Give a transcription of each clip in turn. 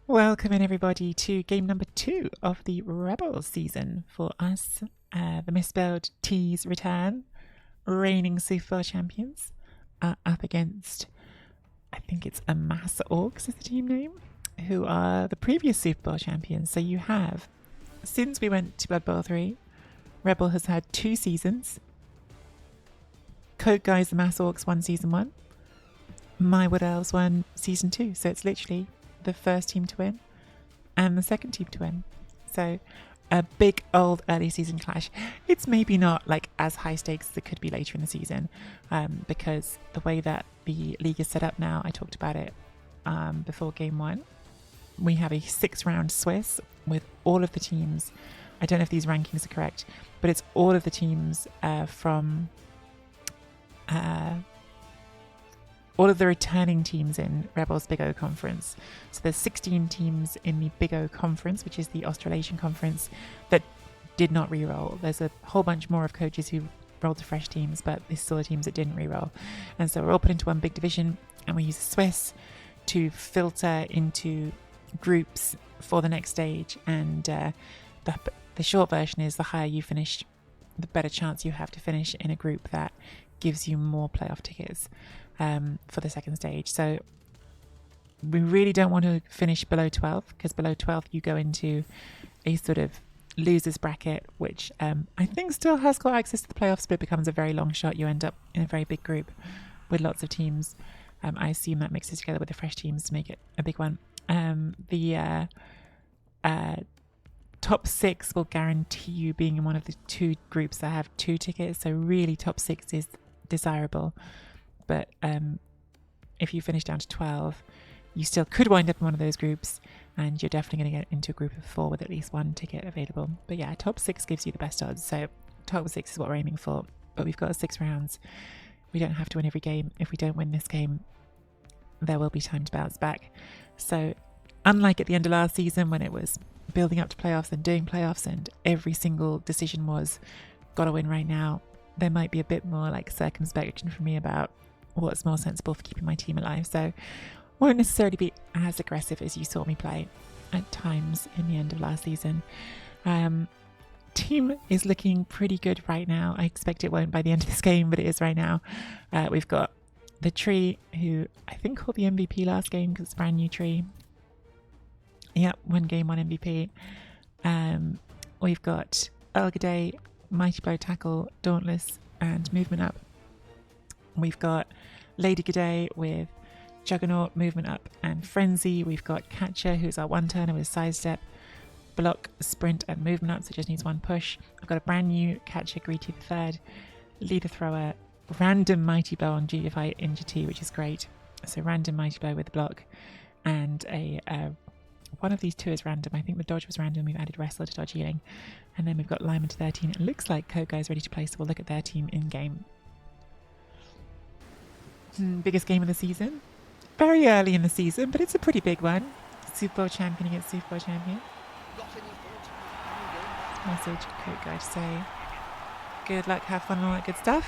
Welcome in everybody to game number 2 of the Rebels season for us. The Misspelled T's return. Reigning Super Bowl champions are up against, I think it's a Mass Orcs is the team name, who are the previous Super Bowl champions. So you have, since we went to Blood Bowl 3, Rebel has had 2 seasons. Code Guys, the Mass Orcs won season 1. My Wood Elves won season 2. So it's literally the first team to win and the second team to win. So a big old early season clash. It's maybe not like as high stakes as it could be later in the season, because the way that the league is set up now, I talked about it before game 1. We have a 6-round Swiss with all of the teams. I don't know if these rankings are correct, but it's all of the teams from all of the returning teams in Rebels Big O Conference. So there's 16 teams in the Big O Conference, which is the Australasian Conference, that did not re-roll. There's a whole bunch more of coaches who rolled to fresh teams, but there's still the teams that didn't re-roll. And so we're all put into one big division, and we use a Swiss to filter into groups for the next stage. And the short version is the higher you finish, the better chance you have to finish in a group that gives you more playoff tickets for the second stage. So we really don't want to finish below 12, because below 12 you go into a sort of losers bracket, which I think still has got access to the playoffs, but it becomes a very long shot. You end up in a very big group with lots of teams. I assume that mixes together with the fresh teams to make it a big one. The top 6 will guarantee you being in one of the 2 groups that have 2 tickets. So really top 6 is desirable. But if you finish down to 12, you still could wind up in one of those groups, and you're definitely going to get into a group of 4 with at least 1 ticket available. But yeah, top 6 gives you the best odds. So top 6 is what we're aiming for. But we've got 6 rounds. We don't have to win every game. If we don't win this game, there will be time to bounce back. So unlike at the end of last season, when it was building up to playoffs and doing playoffs and every single decision was gotta win right now, there might be a bit more like circumspection from me about what's more sensible for keeping my team alive. So won't necessarily be as aggressive as you saw me play at times in the end of last season. Team is looking pretty good right now. I expect it won't by the end of this game, but it is right now. We've got the Tree, who I think called the MVP last game because it's a brand new Tree. Yep, 1 game, 1 MVP. We've got Elgaday, Mighty Blow, Tackle, Dauntless, and Movement Up. We've got Lady G'day with Juggernaut, Movement Up, and Frenzy. We've got Catcher, who's our 1-turner with Sidestep, Block, Sprint, and Movement Up, so just needs 1 push. I've got a brand new Catcher, Greedy the Third, Leader Thrower, random Mighty Blow on G if I injure T, which is great. So random Mighty Blow with the block, and a one of these 2 is random. I think the dodge was random. We've added Wrestler to dodge healing. And then we've got Lyman to 13. It looks like Code Guy is ready to play, so we'll look at their team in game. Biggest game of the season. Very early in the season, but it's a pretty big one. Super Bowl champion against Super Bowl champion. Message Code Guy to say good luck, have fun, and all that good stuff.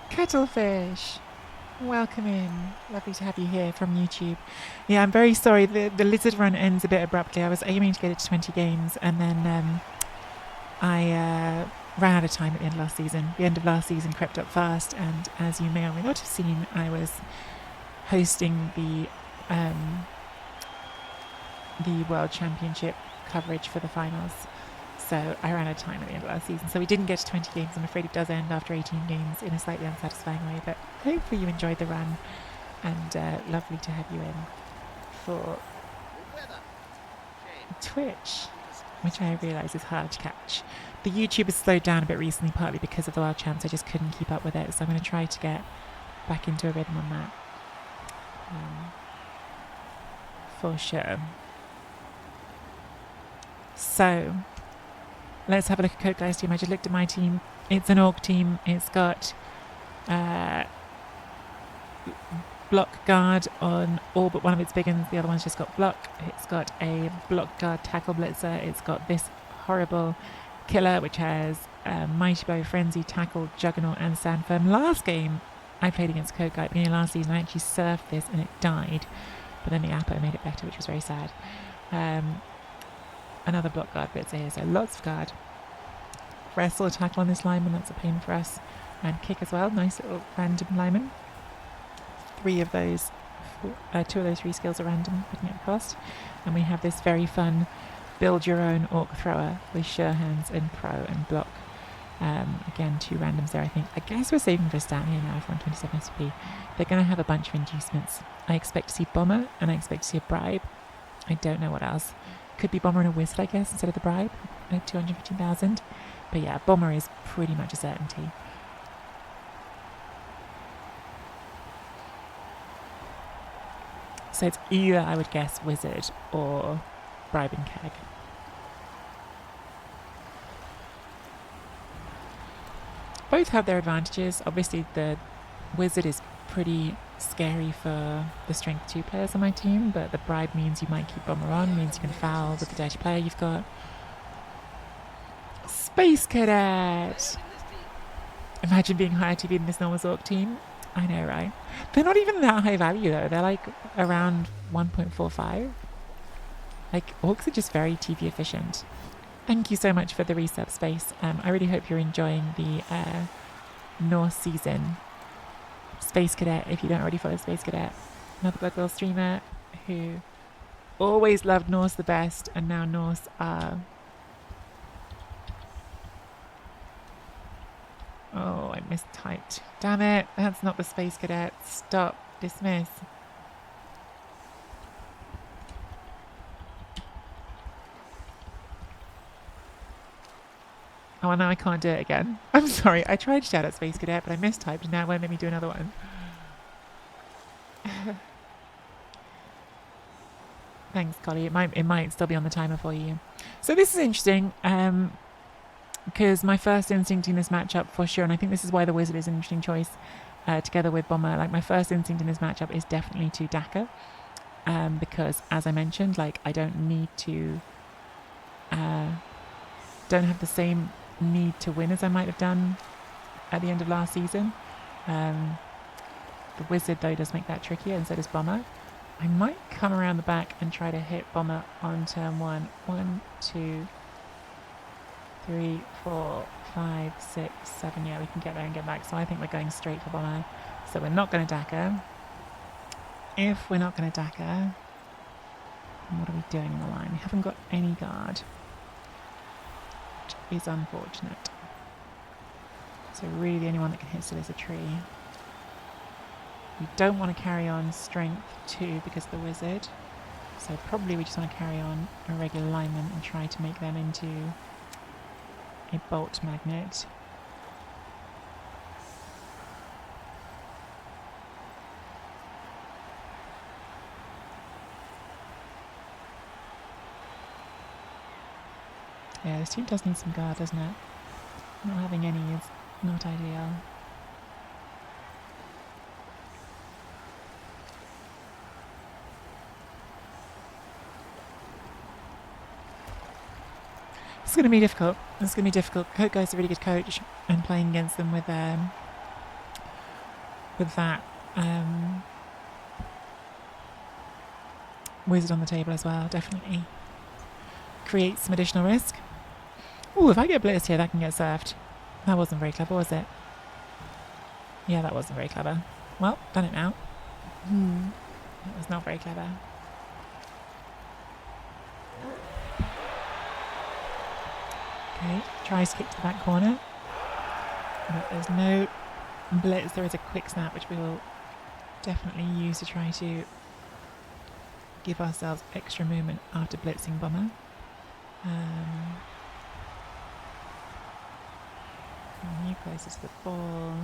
Kettlefish, welcome in. Lovely to have you here from YouTube. Yeah, I'm very sorry. The lizard run ends a bit abruptly. I was aiming to get it to 20 games, and then I ran out of time at the end of last season. The end of last season crept up fast, and as you may or may not have seen, I was hosting the World Championship coverage for the finals. So I ran out of time at the end of last season. So we didn't get to 20 games. I'm afraid it does end after 18 games in a slightly unsatisfying way. But hopefully you enjoyed the run. And lovely to have you in for Twitch, which I realise is hard to catch. The YouTube has slowed down a bit recently, partly because of the World Champs. I just couldn't keep up with it. So I'm going to try to get back into a rhythm on that. For sure. So let's have a look at Code Guy's team. I just looked at my team. It's an Orc team. It's got block guard on all but one of its big ones. The other one's just got block. It's got a block guard tackle blitzer. It's got this horrible killer, which has Mighty Blow, Frenzy, Tackle, Juggernaut and Sandfirm. Last game I played against Kokai at the beginning of last season. I actually surfed this and it died, but then the Apo made it better, which was very sad. Another block guard blitzer here, so lots of guard. Wrestle, tackle on this lineman, that's a pain for us. And kick as well, nice little random lineman. Two of those 3 skills are random, putting it across. And we have this very fun build your own orc thrower with sure hands and pro and block. Again, 2 randoms there, I think. I guess we're saving for a stat here now for 127 SP. They're going to have a bunch of inducements. I expect to see Bomber and I expect to see a Bribe. I don't know what else. Could be Bomber and a Wizard, I guess, instead of the Bribe at 215,000. But yeah, Bomber is pretty much a certainty. So it's either, I would guess, Wizard or Bribe and Keg. Both have their advantages. Obviously, the Wizard is pretty scary for the Strength 2 players on my team, but the Bribe means you might keep Bomber on, means you can foul with the dirty player you've got. Space Cadet! Imagine being higher TV than this normal Orc team. I know, right? They're not even that high value, though. They're like around 1.45. Like, Orcs are just very TV efficient. Thank you so much for the resub, Space. I really hope you're enjoying the Norse season. Space Cadet, if you don't already follow Space Cadet. Another Blood Bowl streamer who always loved Norse the best, and now Norse are... Oh, I mistyped. Damn it, that's not the Space Cadet. Stop. Dismiss. Oh, and now I can't do it again. I'm sorry. I tried to shout out Space Cadet, but I mistyped and now it won't let me do another one. Thanks, Collie. It might still be on the timer for you. So this is interesting. Because my first instinct in this matchup for sure, and I think this is why the Wizard is an interesting choice together with Bomber. Like, my first instinct in this matchup is definitely to Daka, because as I mentioned, like, I don't need to don't have the same need to win as I might have done at the end of last season. The Wizard though does make that trickier, and so does Bomber. I might come around the back and try to hit Bomber on turn 1. 1, 2, 3, 4, 5, 6, 7. Yeah, we can get there and get back. So I think we're going straight for Bomber. So we're not going to Daka. If we're not going to Daka, then what are we doing in the line? We haven't got any guard, which is unfortunate. So really the only one that can hit still is a tree. We don't want to carry on strength 2 because of the Wizard. So probably we just want to carry on a regular lineman and try to make them into a bolt magnet. Yeah, this team does need some guard, doesn't it? Not having any is not ideal. It's going to be difficult. It's going to be difficult. Kokai's a really good coach, and playing against them with that Wizard on the table as well definitely creates some additional risk. Oh, if I get blitzed here, that can get surfed. That wasn't very clever, was it? Yeah, that wasn't very clever. Well, done it now. That was not very clever. Okay, tries to kick to the back corner. But there's no blitz. There is a quick snap, which we will definitely use to try to give ourselves extra movement after blitzing Bomber. New closest to the ball.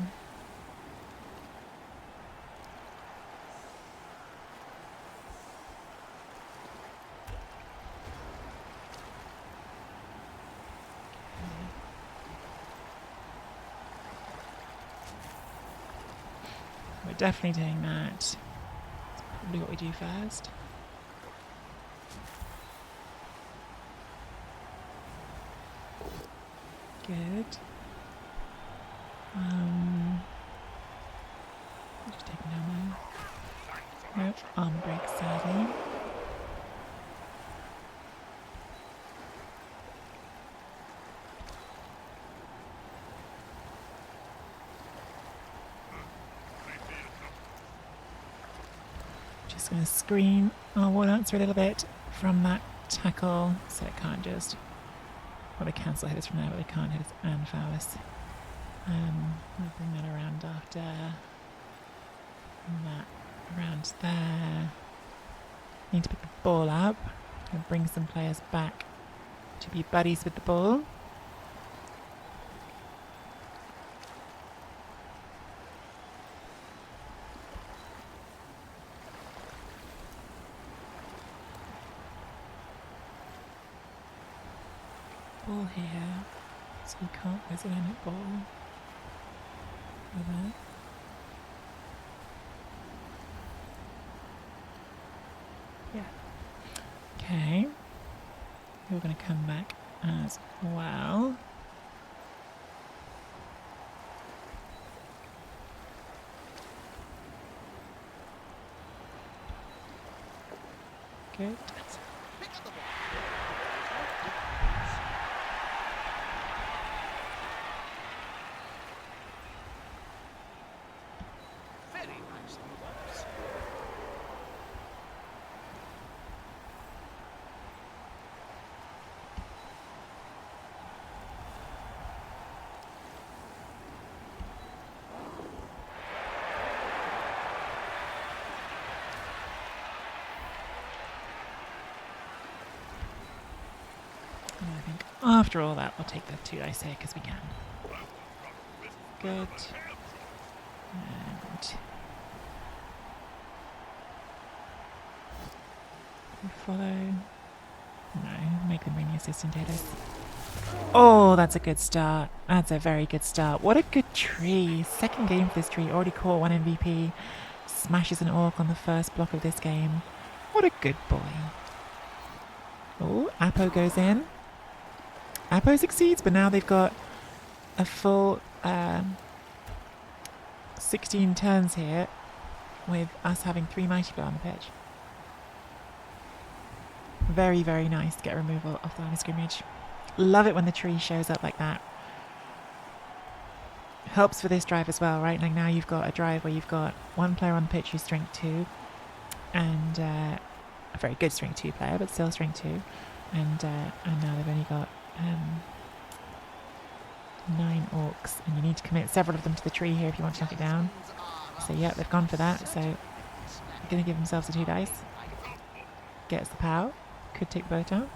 We're definitely doing that. That's probably what we do first. good. Just taking down there. Nope, arm break sadly. Just going to screen our wall answer a little bit from that tackle so it can't just, well, they cancel hit us from there, but they can't hit us and foul us. We'll bring that around after that, around there. Need to pick the ball up and bring some players back to be buddies with the ball. Ball here, so you can't visit any ball. Over. Yeah. Okay. You're going to come back as well. Good. I think after all that, we'll take the 2 dice here because we can. Good. And we follow. No, make them bring the assistant hitters. Oh, that's a good start. That's a very good start. What a good tree. Second game for this tree. Already caught 1 MVP. Smashes an orc on the first block of this game. What a good boy. Oh, Apo goes in. Apo succeeds, but now they've got a full 16 turns here with us having 3 Mighty Blow on the pitch. Very, very nice to get removal off the line of scrimmage. Love it when the tree shows up like that. Helps for this drive as well, right? Like now you've got a drive where you've got 1 player on the pitch who's strength 2 and a very good strength 2 player, but still strength 2. And now they've only got 9 orcs, and you need to commit several of them to the tree here if you want to knock it down. So yeah, they've gone for that, so they're going to give themselves a 2 dice. Gets the power. Could take the boat out.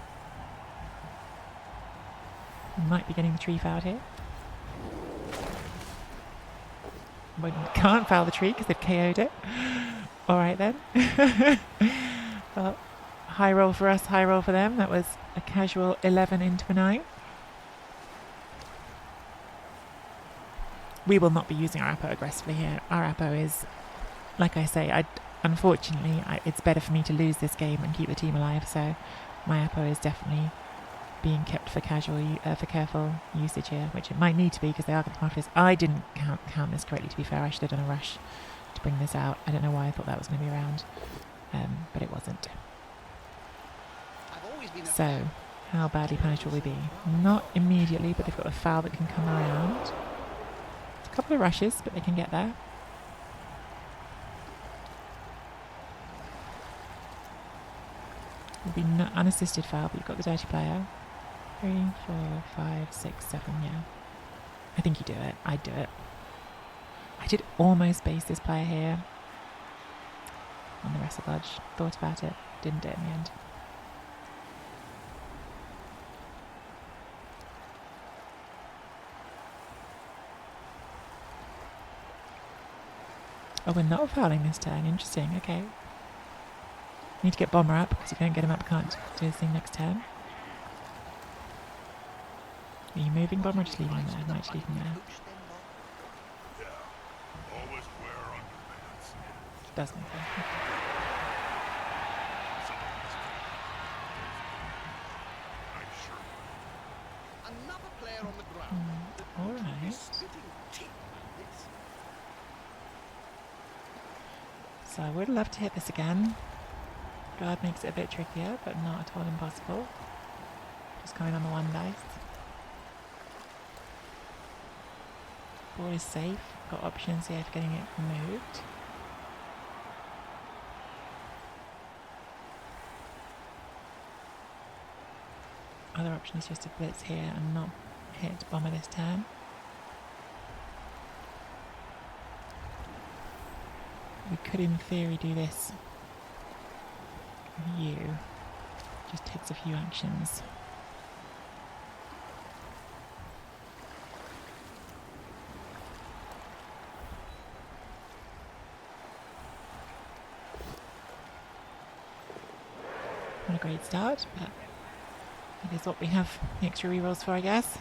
Might be getting the tree fouled here. But can't foul the tree because they've KO'd it. Alright then. Well, high roll for us, high roll for them. That was a casual 11 into a 9. We will not be using our Apo aggressively here. Our Apo is, like I say, unfortunately, it's better for me to lose this game and keep the team alive. So my Apo is definitely being kept for careful usage here, which it might need to be because they are going to come after this. I didn't count this correctly, to be fair. I should have done a rush to bring this out. I don't know why I thought that was going to be around, but it wasn't. So, how badly punished will we be? Not immediately, but they've got a foul that can come around. A couple of rushes, but they can get there. Will be unassisted foul, but you've got the dirty player. 3, 4, 5, 6, 7, yeah. I think you do it. I'd do it. I did almost base this player here on the wrestle dodge. Thought about it. Didn't do it in the end. Oh, we're not fouling this turn. Interesting. Okay. Need to get Bomber up, because if you don't get him up, can't do his thing next turn. Are you moving Bomber or just leaving him there? I might just leave him there. Does make sense. Another player on the ground. So I would love to hit this again. Guard makes it a bit trickier, but not at all impossible. Just coming on the 1 dice. Board is safe. Got options here for getting it moved. Other option is just to blitz here and not hit bomber this turn. We could in theory do this with you. Just takes a few actions. Not a great start, but it is what we have the extra rerolls for, I guess.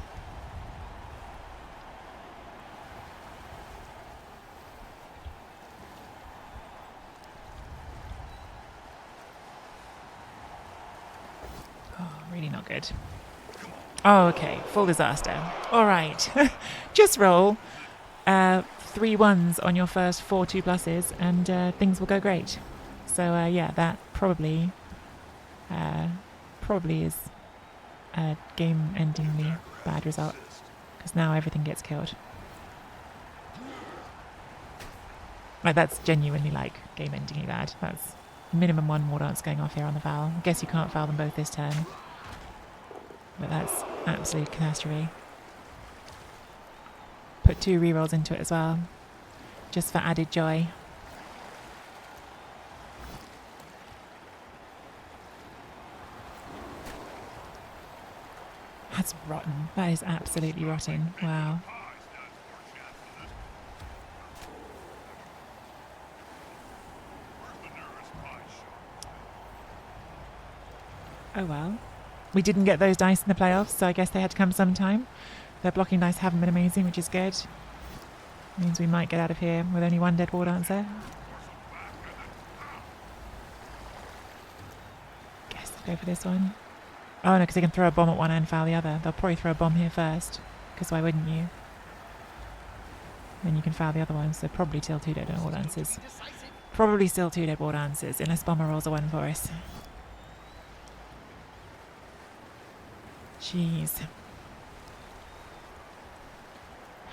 Oh, really not good. Oh, okay. Full disaster. All right. Just roll 3 1s on your first 4 2+s and things will go great. So, yeah, that probably is a game-endingly bad result, because now everything gets killed. Like, that's genuinely, like, game-endingly bad. That's minimum 1 war dance going off here on the foul. I guess you can't foul them both this turn, but that's absolute catastrophe. Put 2 rerolls into it as well, just for added joy. That's rotten. That is absolutely rotten. Wow. Oh well. We didn't get those dice in the playoffs, so I guess they had to come sometime. Their blocking dice haven't been amazing, which is good. Means we might get out of here with only 1 dead war dancer. Guess they'll go for this one. Oh no, because they can throw a bomb at one and foul the other. They'll probably throw a bomb here first, because why wouldn't you? Then you can foul the other one, so probably still 2 dead war dancers. Probably still 2 dead war dancers, unless bomber rolls a 1 for us. Jeez.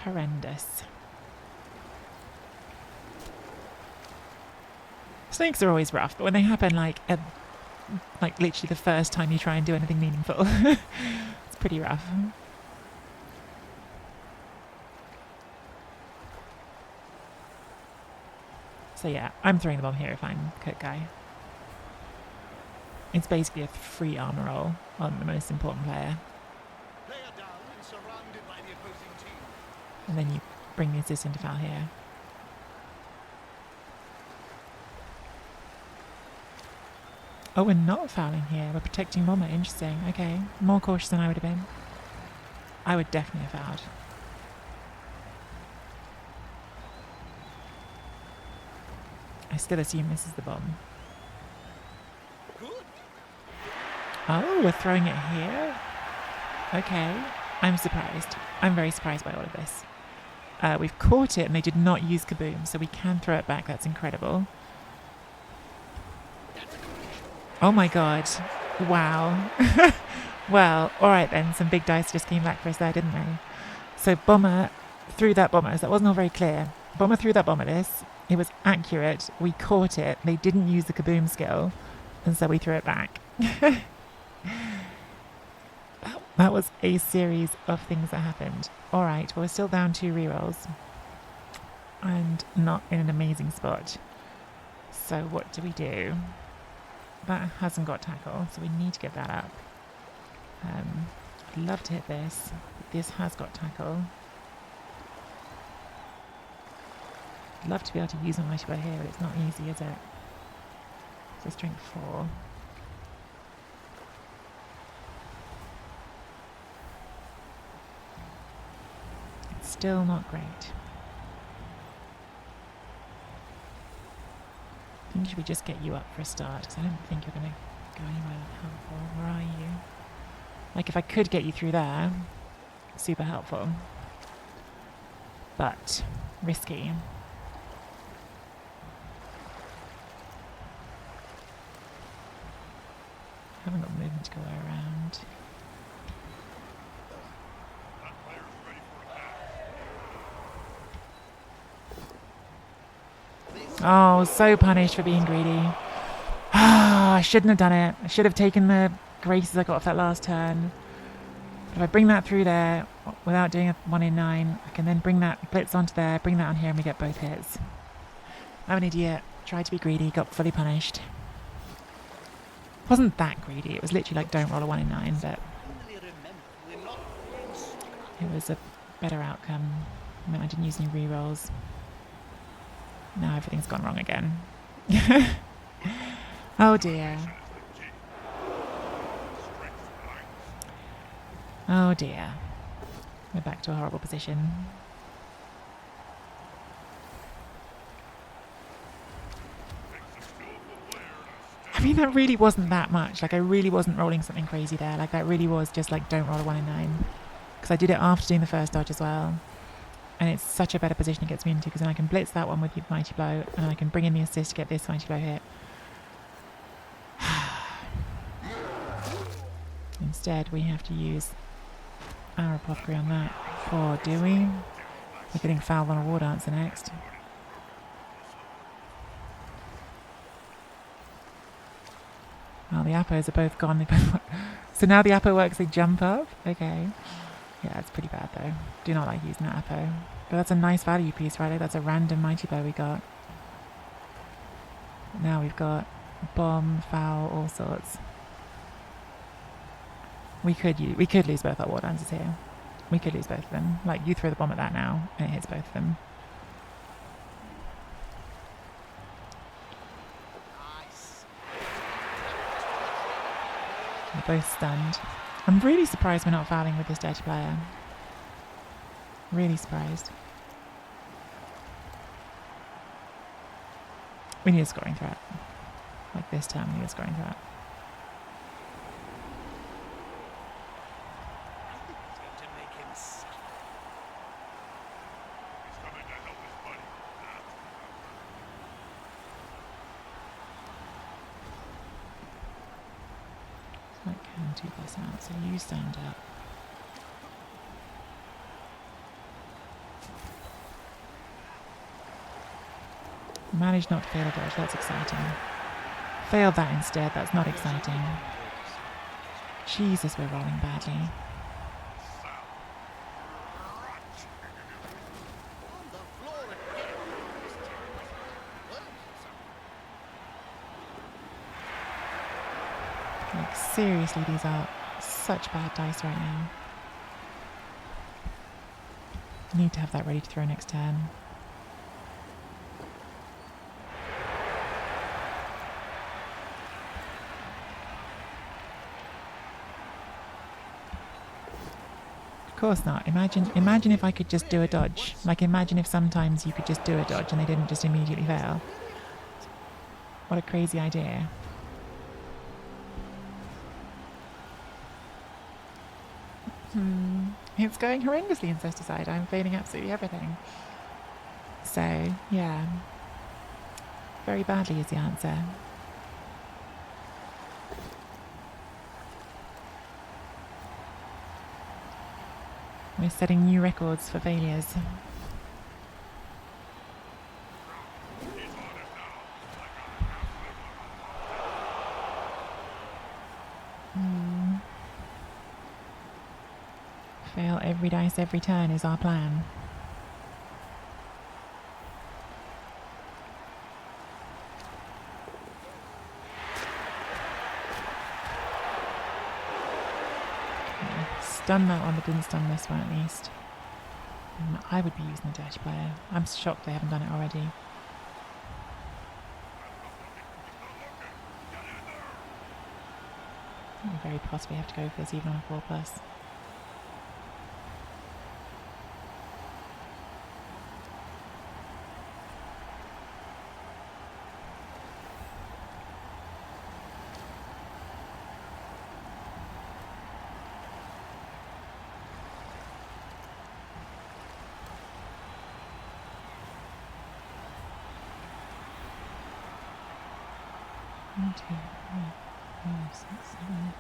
Horrendous. Snakes are always rough, but when they happen like literally the first time you try and do anything meaningful, it's pretty rough. So yeah, I'm throwing the bomb here if I'm Cook Guy. It's basically a free armor roll on the most important player. And then you bring the assist into foul here. Oh, we're not fouling here. We're protecting bomber. Interesting. Okay. More cautious than I would have been. I would definitely have fouled. I still assume this is the bomb. Oh, we're throwing it here? Okay. I'm surprised. I'm very surprised by all of this. We've caught it and they did not use Kaboom, so we can throw it back. That's incredible. Oh my god. Wow. Well, alright then. Some big dice just came back for us there, didn't they? So bomber threw that bomber. So that wasn't all very clear. Bomber threw that bomber this. It was accurate. We caught it. They didn't use the Kaboom skill, and so we threw it back. That was a series of things that happened. Alright, well we're still down 2 rerolls. And not in an amazing spot. So what do we do? That hasn't got tackle, so we need to get that up. I'd love to hit this, but this has got tackle. I'd love to be able to use my mighty blow here, but it's not easy, is it? So strength 4. Still not great. I think should we just get you up for a start, because I don't think you're going to go anywhere helpful. Where are you? Like, if I could get you through there, super helpful. But risky. Haven't got movement to go around. Oh, so punished for being greedy. Ah, I shouldn't have done it. I should have taken the graces I got off that last turn. But if I bring that through there without doing a 1 in 9, I can then bring that blitz onto there, bring that on here, and we get both hits. I'm an idiot. Tried to be greedy, got fully punished. Wasn't that greedy. It was literally like don't roll a 1 in 9, but it was a better outcome. I mean, I didn't use any rerolls. Now everything's gone wrong again. Oh dear. Oh dear. We're back to a horrible position. I mean, that really wasn't that much. Like, I really wasn't rolling something crazy there. Like, that really was just like, don't roll a 1 in 9. Because I did it after doing the first dodge as well. And it's such a better position it gets me into, because then I can blitz that one with Mighty Blow, and I can bring in the assist to get this Mighty Blow hit. Instead, we have to use our Apothecary on that. Or do we? We're getting fouled on a War Dancer next. Well, the Appos are both gone. They both so now the Appo works, they jump up? Okay. Yeah, it's pretty bad though. Do not like using that Appo. But that's a nice value piece, right? That's a random Mighty Blow we got. Now we've got bomb, foul, all sorts. We could lose both our War Dancers here. We could lose both of them. Like, you throw the bomb at that now, and it hits both of them. They're both stunned. I'm really surprised we're not fouling with this dirty player. Really surprised. We need a scoring threat. Like this turn, we need a scoring threat. I can do this out, so you stand up. Managed not to fail a dodge, that's exciting. Failed that instead, that's not exciting. Jesus, we're rolling badly. Like, seriously, these are such bad dice right now. Need to have that ready to throw next turn. Of course not. Imagine if I could just do a dodge. Like, imagine if sometimes you could just do a dodge and they didn't just immediately fail. What a crazy idea. It's going horrendously in Cesticide. I'm failing absolutely everything. So, yeah. Very badly is the answer. We're setting new records for failures. Fail every dice every turn is our plan. Stun that one, but didn't stun this one at least. I would be using the dirty player. I'm shocked they haven't done it already. We very possibly have to go for this even on a 4+. One, two, three. 5, 6, 7.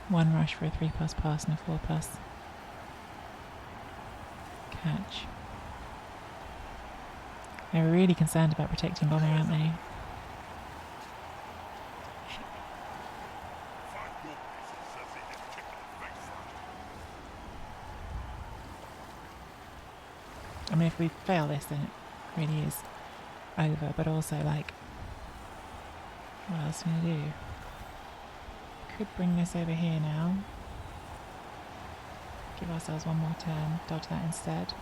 1 rush for a 3+ pass and a 4+ catch. They're really concerned about protecting Bomber, aren't they? I mean, if we fail this, then it really is over. But also, like, what else are we going to do? Could bring this over here now. Give ourselves one more turn. Dodge that instead.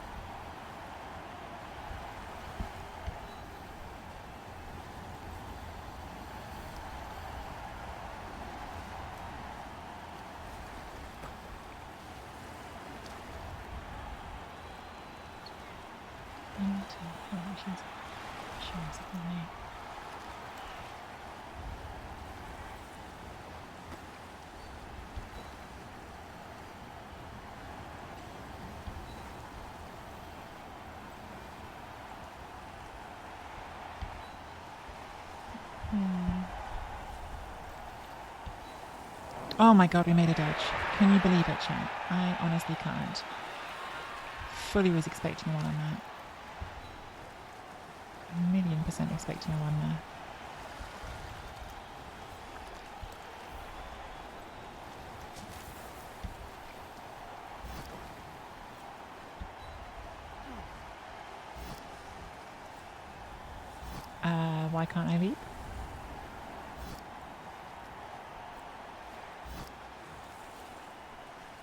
Oh my god, we made a dodge. Can you believe it, chat? I honestly can't. Fully was expecting a 1 on that. 1,000,000% expecting a 1 there. Why can't I leap?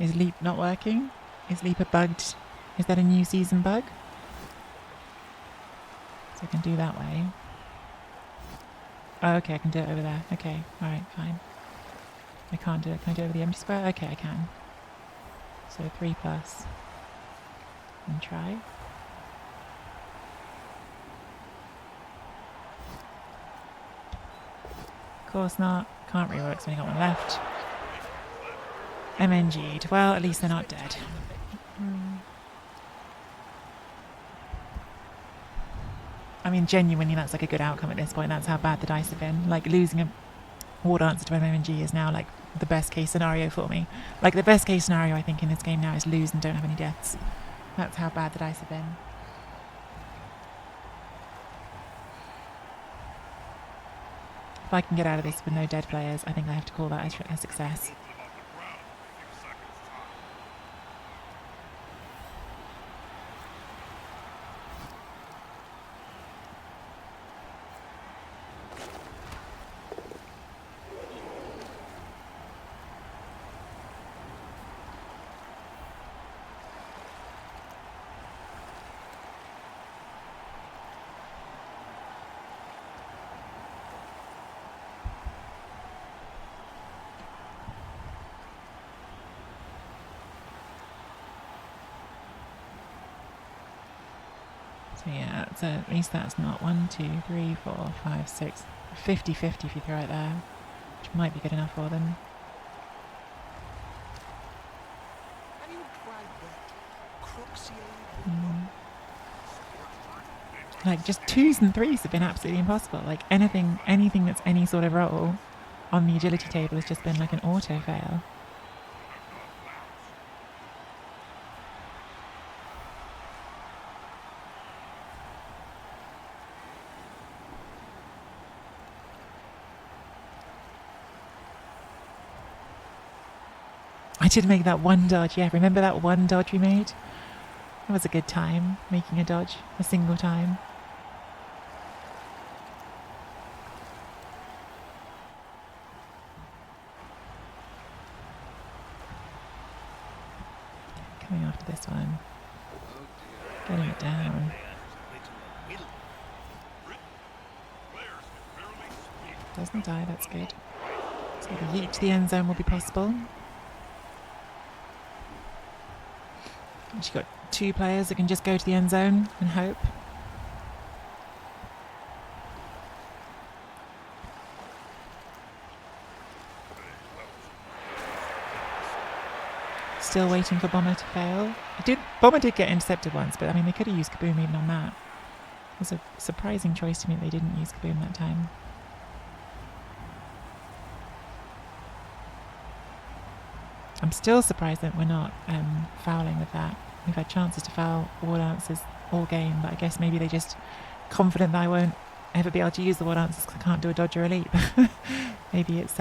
Is leap not working? Is leap a bugged? Is that a new season bug? So I can do that way. Oh, okay, I can do it over there. Okay, alright, fine. I can't do it. Can I do it over the empty square? Okay, I can. So 3+. And try. Of course not. Can't rework, so I only got 1 left. MNG'd. Well, at least they're not dead. I mean, genuinely, that's like a good outcome at this point. That's how bad the dice have been. Like, losing a war dancer to MMG is now like the best case scenario for me. Like, the best case scenario, I think, in this game now is lose and don't have any deaths. That's how bad the dice have been. If I can get out of this with no dead players, I think I have to call that a success. So yeah, so at least that's not 1, 2, 3, 4, 5, 6, 50-50 if you throw it there, which might be good enough for them. Like, just 2s and 3s have been absolutely impossible. Like, anything that's any sort of roll on the agility table has just been like an auto fail. I did make that 1 dodge, yeah. Remember that 1 dodge we made? That was a good time, making a dodge, a single time. Coming after this one. Getting it down. Doesn't die, that's good. So the yeet to the end zone will be possible. She's got 2 players that can just go to the end zone and hope. Still waiting for Bomber to fail. Bomber did get intercepted once, but I mean, they could have used Kaboom even on that. It was a surprising choice to me that they didn't use Kaboom that time. I'm still surprised that we're not fouling with that. We've had chances to foul wall answers all game, but I guess maybe they're just confident that I won't ever be able to use the wall answers because I can't do a dodge or a leap. Maybe it's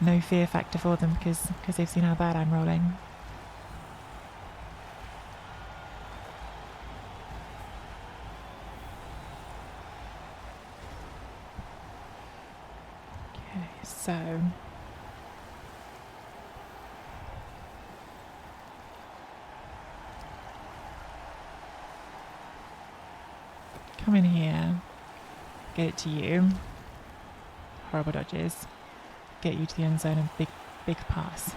no fear factor for them because they've seen how bad I'm rolling. Okay, so come in here, get it to you. Horrible dodges. Get you to the end zone and big pass.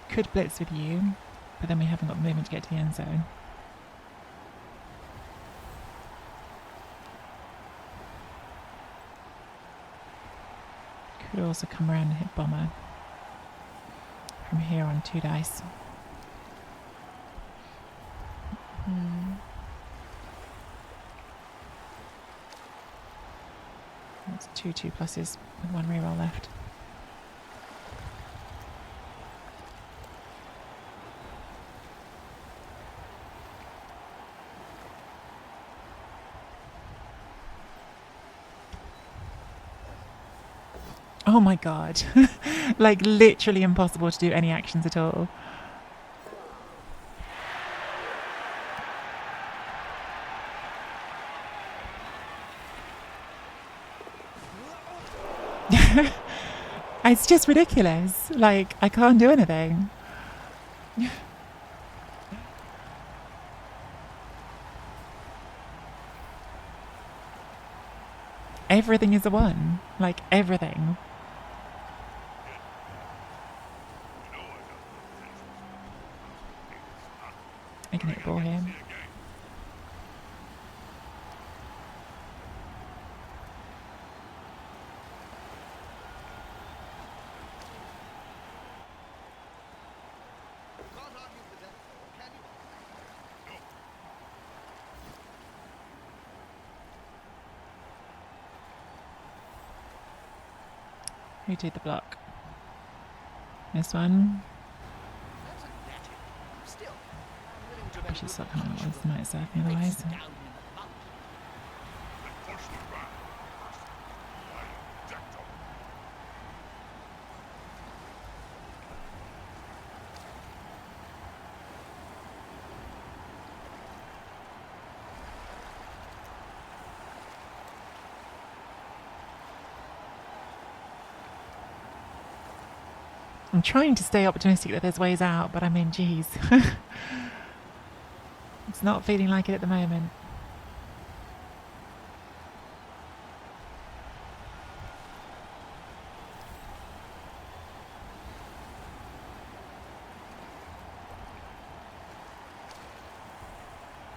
Could blitz with you, but then we haven't got the movement to get to the end zone. Could also come around and hit bomber from here on 2 dice. That's 2 2+s with 1 reroll left. Oh my god. Like literally impossible to do any actions at all. It's just ridiculous. Like, I can't do anything. Everything is a 1. Like, everything. I can hit the ball here. Who did the block? This one. I should stop him on this might serve me otherwise. I'm trying to stay optimistic that there's ways out, but I mean, geez. It's not feeling like it at the moment.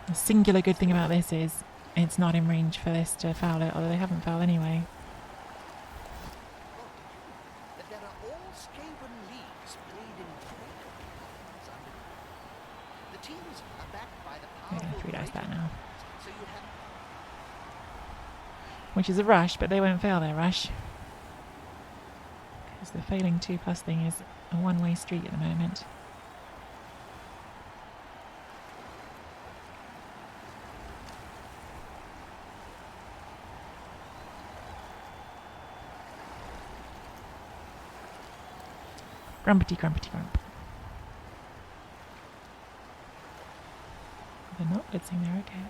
The singular good thing about this is it's not in range for this to foul it, although they haven't fouled anyway. Which is a rush, but they won't fail their rush. Because the failing 2+ thing is a one-way street at the moment. Grumpety, grumpety, grump. They're not blitzing, they're okay.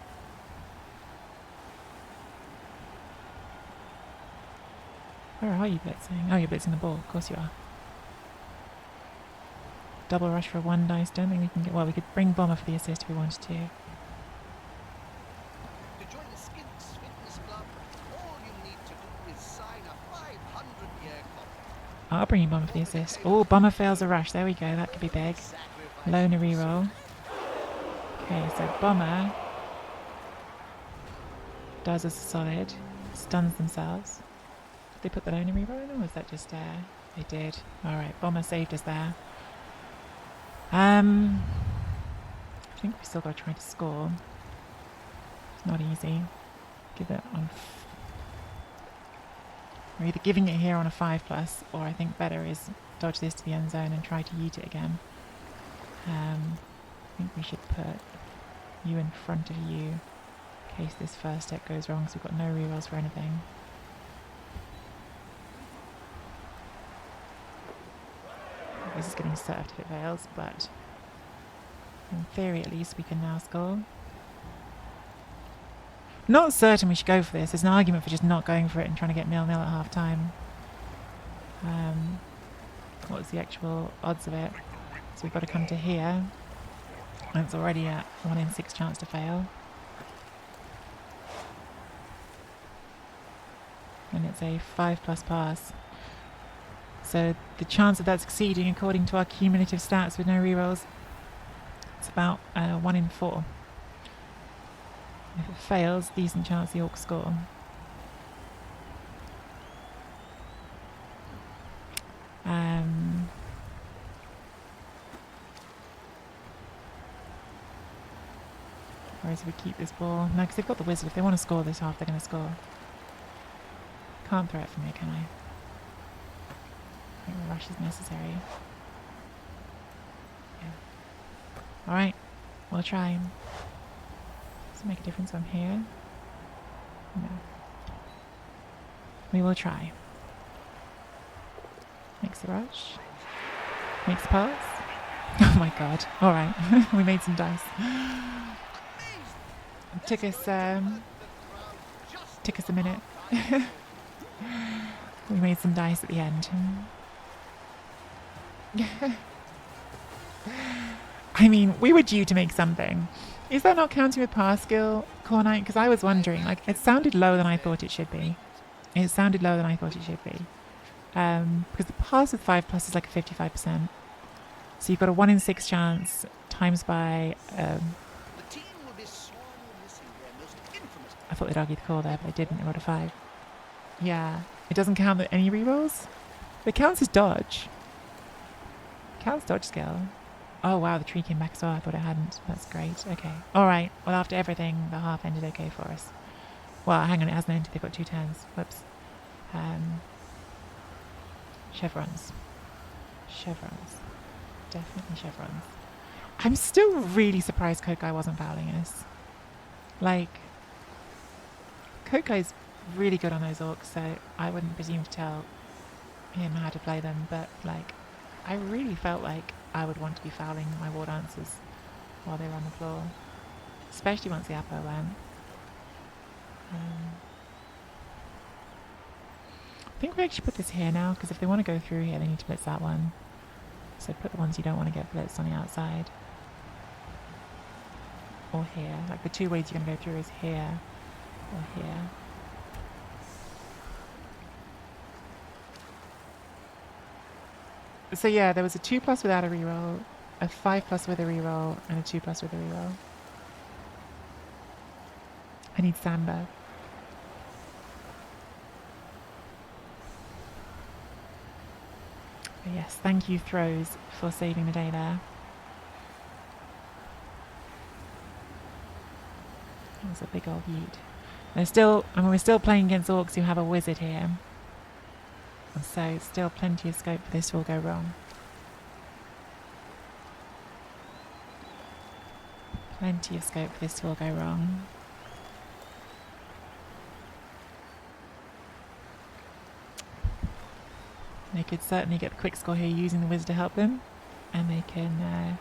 Where are you blitzing? Oh, you're blitzing the ball. Of course you are. Double rush for 1 dice. Don't think we can get... Well, we could bring bomber for the assist if we wanted to. I'll bring you bomber for the assist. Oh, bomber fails a rush. There we go. That could be big. Loner reroll. Okay, so bomber does us a solid. Stuns themselves. Did they put the loner reroll in, or was that just they did. Alright, bomber saved us there. I think we've still got to try to score. It's not easy. Give it on We're either giving it here on a 5+, or I think better is dodge this to the end zone and try to yeet it again. I think we should put you in front of you in case this first step goes wrong, so we've got no rerolls for anything. This is getting served if it fails, but in theory at least we can now score. Not certain we should go for this. There's an argument for just not going for it and trying to get 0-0 at half time. What's the actual odds of it? So we've got to come to here. And it's already at 1 in 6 chance to fail. And it's a 5+ pass. So the chance of that succeeding, according to our cumulative stats with no rerolls, it's about 1 in 4. If it fails, decent chance the Orcs score. Whereas if we keep this ball... No, because they've got the wizard. If they want to score this half, they're going to score. Can't throw it from here, can I? I think a rush is necessary. Yeah. Alright, we'll try. Does it make a difference on here? No. We will try. Makes the rush. Makes the pass. Oh my god. Alright. We made some dice. Took us a minute. We made some dice at the end. I mean, we were due to make something. Is that not counting with pass skill, Cornite? Because I was wondering, like, it sounded lower than I thought it should be. Because the pass with 5+ is like a 55%. So you've got a 1 in 6 chance times by... I thought they'd argue the call there, but they didn't. They rolled a 5. Yeah. It doesn't count any rerolls? It counts as dodge. It counts dodge skill. Oh wow, the tree came back as well. I thought it hadn't. That's great. Okay. Alright. Well, after everything, the half ended okay for us. Well, hang on. It hasn't ended. They've got 2 turns. Whoops. Chevrons. Definitely chevrons. I'm still really surprised Kokai wasn't fouling us. Like... Kokai's really good on those orcs, so I wouldn't presume to tell him how to play them, but like I really felt like I would want to be fouling my war dancers while they were on the floor, especially once the Apo went. I think we actually put this here now, because if they want to go through here they need to blitz that one, so put the ones you don't want to get blitzed on the outside or here. Like the 2 ways you're going to go through is here or here. So yeah, there was a 2+ without a reroll, a 5+ with a reroll, and a 2+ with a reroll. I need Samba. But yes, thank you Throws for saving the day there. That was a big old yeet. We're still playing against orcs who have a wizard here. So still plenty of scope for this to all go wrong. They could certainly get the quick score here using the wizard to help them. And they can...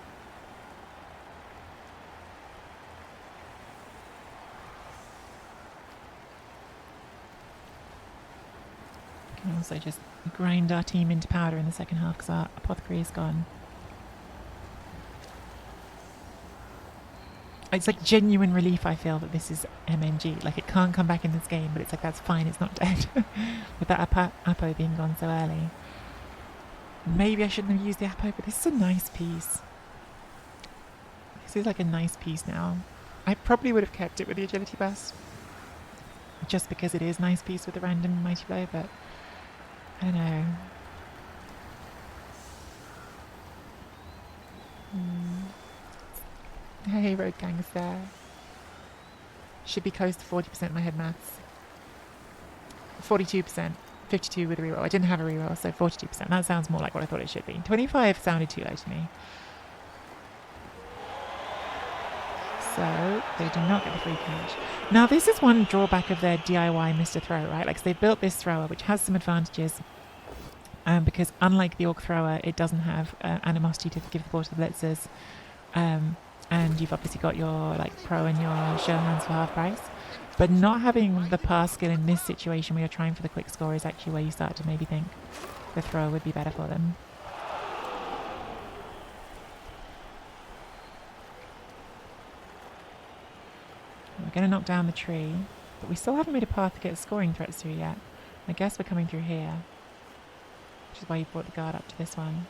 also just grind our team into powder in the second half because our apothecary is gone. It's like genuine relief I feel that this is MMG. Like it can't come back in this game, but it's like that's fine, it's not dead. With that Apo being gone so early. Maybe I shouldn't have used the Apo, but this is a nice piece. This is like a nice piece now. I probably would have kept it with the agility bus. Just because it is nice piece with the random mighty blow, but I don't know. Hey, Road Gang's there. Should be close to 40% my head maths. 42%. 52 with a reroll. I didn't have a reroll, so 42%. That sounds more like what I thought it should be. 25 sounded too low to me. So they do not get the free catch. Now this is one drawback of their DIY Mr. Throw, right? Like, so they've built this thrower, which has some advantages. Because unlike the Orc Thrower, it doesn't have animosity to give the ball to the blitzers. And you've obviously got your like pro and your show hands for half price. But not having the pass skill in this situation where you're trying for the quick score is actually where you start to maybe think the throw would be better for them. We're going to knock down the tree, but we still haven't made a path to get scoring threats through yet. I guess we're coming through here, which is why you brought the guard up to this one.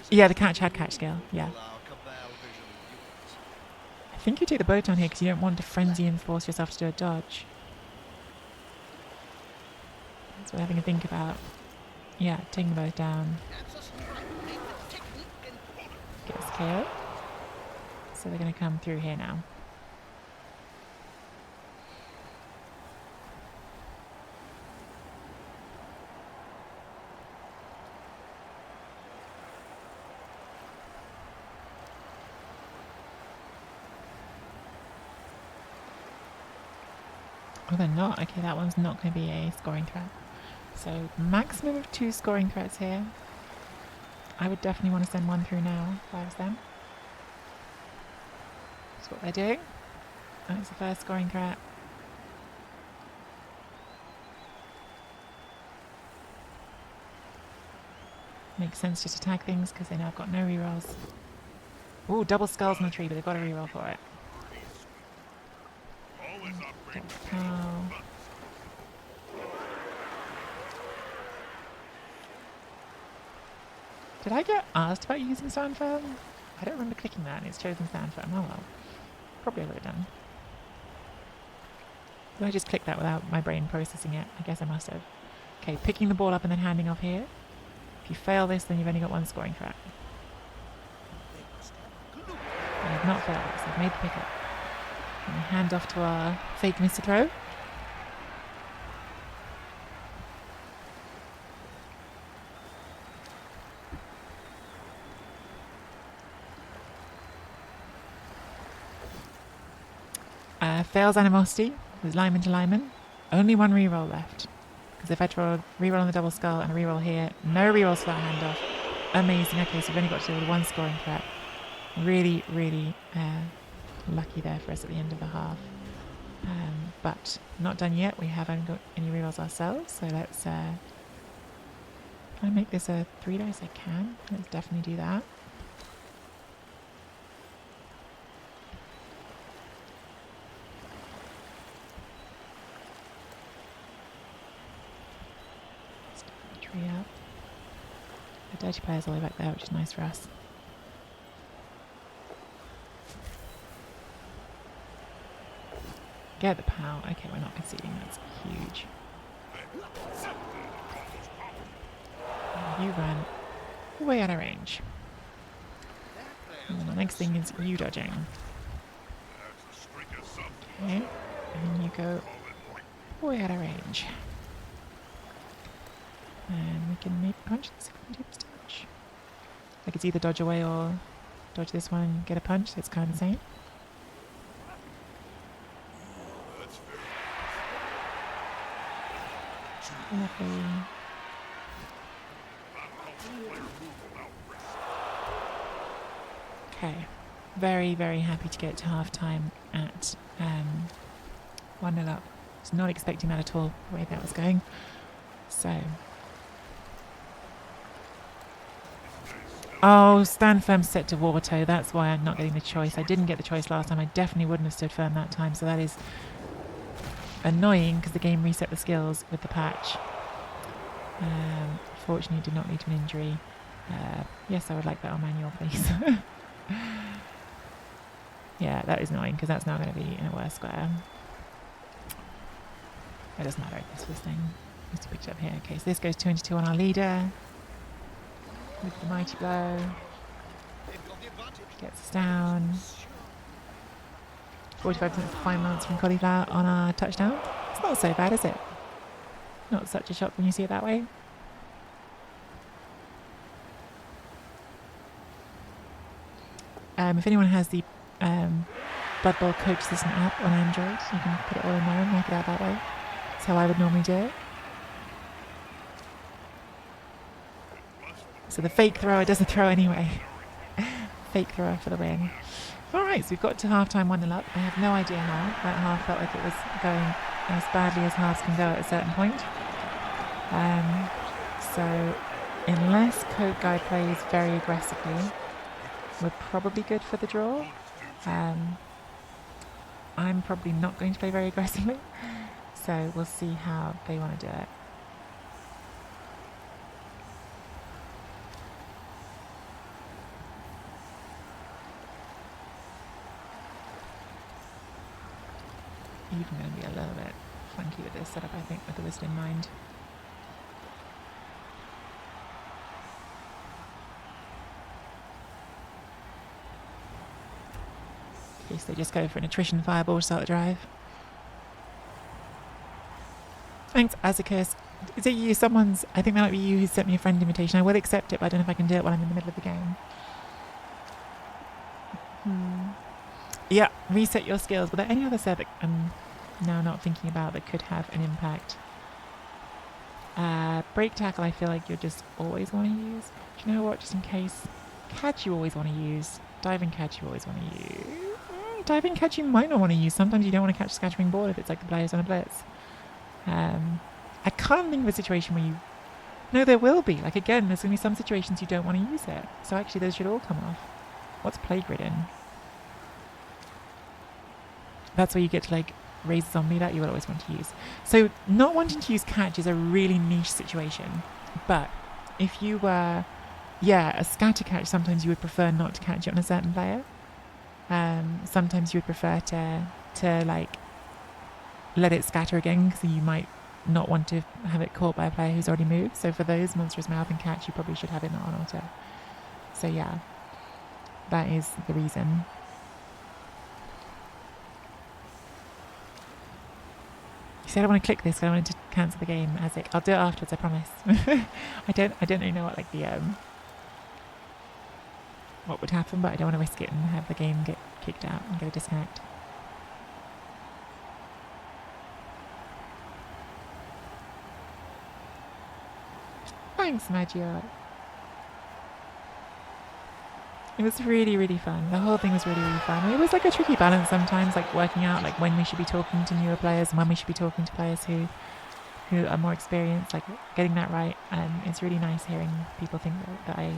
Yeah, the catch had catch skill, yeah. I think you take the boat down here because you don't want to frenzy and force yourself to do a dodge. That's what we're having to think about. Yeah, taking the boat down. Get us KO. So they're going to come through here now. Oh, they're not. Okay, that one's not going to be a scoring threat. So maximum of 2 scoring threats here. I would definitely want to send one through now if I was them. That's what they're doing. That's the first scoring threat. Makes sense just to tag things because they now have got no rerolls. Ooh, double skulls on the tree, but they've got a reroll for it. Oh. Did I get asked about using stand firm? I don't remember clicking that and it's chosen stand firm. Oh well. Probably I would have done. Did I just click that without my brain processing it? I guess I must have. Okay, picking the ball up and then handing off here. If you fail this, then you've only got 1 scoring threat. I have not failed this. I've made the pickup. And we hand off to our fake Mr. Throw. Fails animosity with lineman to lineman. Only 1 reroll left. Because if I draw a reroll on the double skull and a reroll here, no rerolls for that handoff. Amazing. Okay, so we've only got to deal with 1 scoring threat. Really, really lucky there for us at the end of the half. But not done yet. We haven't got any rerolls ourselves. So let's try and make this a 3 dice. I can. Let's definitely do that. Up. The dirty player's all the way back there, which is nice for us. Get the POW. Okay, we're not conceding. That's huge. You run way out of range. And then the next thing is you dodging. Okay. And you go way out of range. And we can maybe punch this if we do this dodge. Like it's either dodge away or dodge this one and get a punch, so it's kind of the same. Lovely. Okay. Very, very happy to get to half time at 1-0 up. I was not expecting that at all, the way that was going. So... Oh, stand firm set to water. That's why I'm not getting the choice. I didn't get the choice last time. I definitely wouldn't have stood firm that time. So that is annoying because the game reset the skills with the patch. Fortunately, did not lead to an injury. Yes, I would like that on manual, please. Yeah, that is annoying because that's now going to be in a worse square. It doesn't matter if this was thing. Let's pick it up here. Okay, so this goes 2 into 2 on our leader. With the mighty blow. Gets us down. 45% fine lance from cauliflower on our touchdown. It's not so bad, is it? Not such a shock when you see it that way. If anyone has the Blood Bowl Coach Assistant app on Android, you can put it all in there and work it out that way. That's how I would normally do it. So the fake thrower doesn't throw anyway. Fake thrower for the win. Alright, so we've got to half-time 1-0 up. I have no idea how. That half felt like it was going as badly as halves can go at a certain point. So unless Coat Guy plays very aggressively, we're probably good for the draw. I'm probably not going to play very aggressively, so we'll see how they want to do it. Even going to be a little bit funky with this setup, I think, with the whistle in mind. In case they just go for an attrition fireball to start the drive. Thanks, Azicus. Is it you? Someone's... I think that might be you who sent me a friend invitation. I will accept it, but I don't know if I can do it while I'm in the middle of the game. Yeah, reset your skills. Were there any other set that I'm now not thinking about that could have an impact? Break tackle, I feel like you'll just always want to use. Do you know what? Just in case. Catch you always want to use. Diving catch you always want to use. Diving catch you might not want to use. Sometimes you don't want to catch a scattering ball if it's like the players on a blitz. I can't think of a situation where you... No, there will be. Like, again, there's going to be some situations you don't want to use it. So actually, those should all come off. What's play grid in? That's where you get to, like, raise a zombie that you will always want to use. So not wanting to use catch is a really niche situation. But if you were... Yeah, a scatter catch, sometimes you would prefer not to catch it on a certain player. Sometimes you would prefer to like, let it scatter again, because you might not want to have it caught by a player who's already moved. So for those, Monstrous Mouth and Catch, you probably should have it not on auto. So yeah, that is the reason. You said I want to click this because I wanted to cancel the game, Azik. I'll do it afterwards, I promise. I don't really know what like the what would happen, but I don't want to risk it and have the game get kicked out and get a disconnect. Thanks, Maggio. It was really, really fun. The whole thing was really, really fun. It was like a tricky balance sometimes, like working out like when we should be talking to newer players and when we should be talking to players who are more experienced, like getting that right. It's really nice hearing people think that I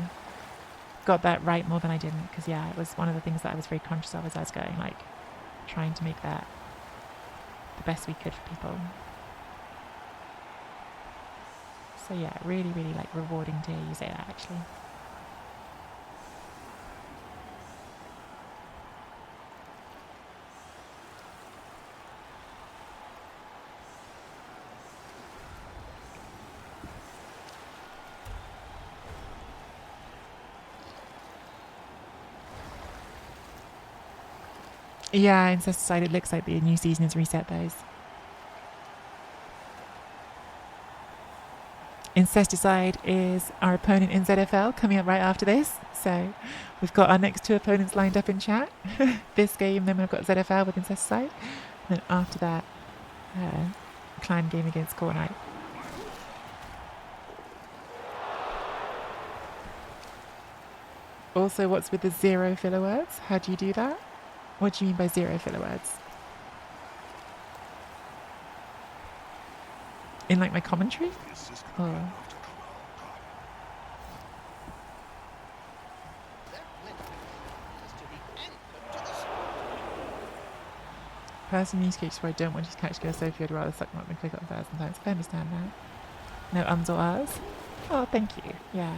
got that right more than I didn't, because yeah, it was one of the things that I was very conscious of as I was going, like trying to make that the best we could for people. So yeah, really, really like rewarding to hear you say that actually. Yeah, Incesticide, it looks like the new season has reset those. Incesticide is our opponent in ZFL coming up right after this. So we've got our next two opponents lined up in chat. This game, then we've got ZFL with Incesticide. And then after that, clan game against Core Knight. Also, what's with the 0 filler words? How do you do that? What do you mean by 0 filler words? In like my commentary? Oh. Person use cases where I don't want to catch go Sophie, I'd rather suck them up and click up 1,000 times. I understand that. No ums or ahs? Oh, thank you. Yeah.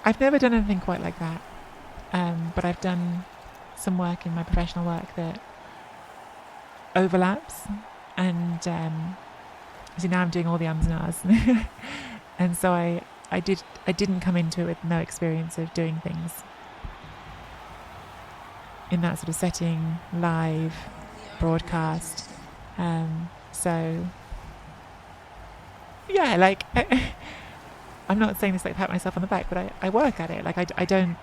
I've never done anything quite like that, but I've done some work in my professional work that overlaps, and so now I'm doing all the ums and ahs, and so I I didn't come into it with no experience of doing things in that sort of setting, live broadcast. So yeah, like I'm not saying this like pat myself on the back, but I work at it. Like I didn't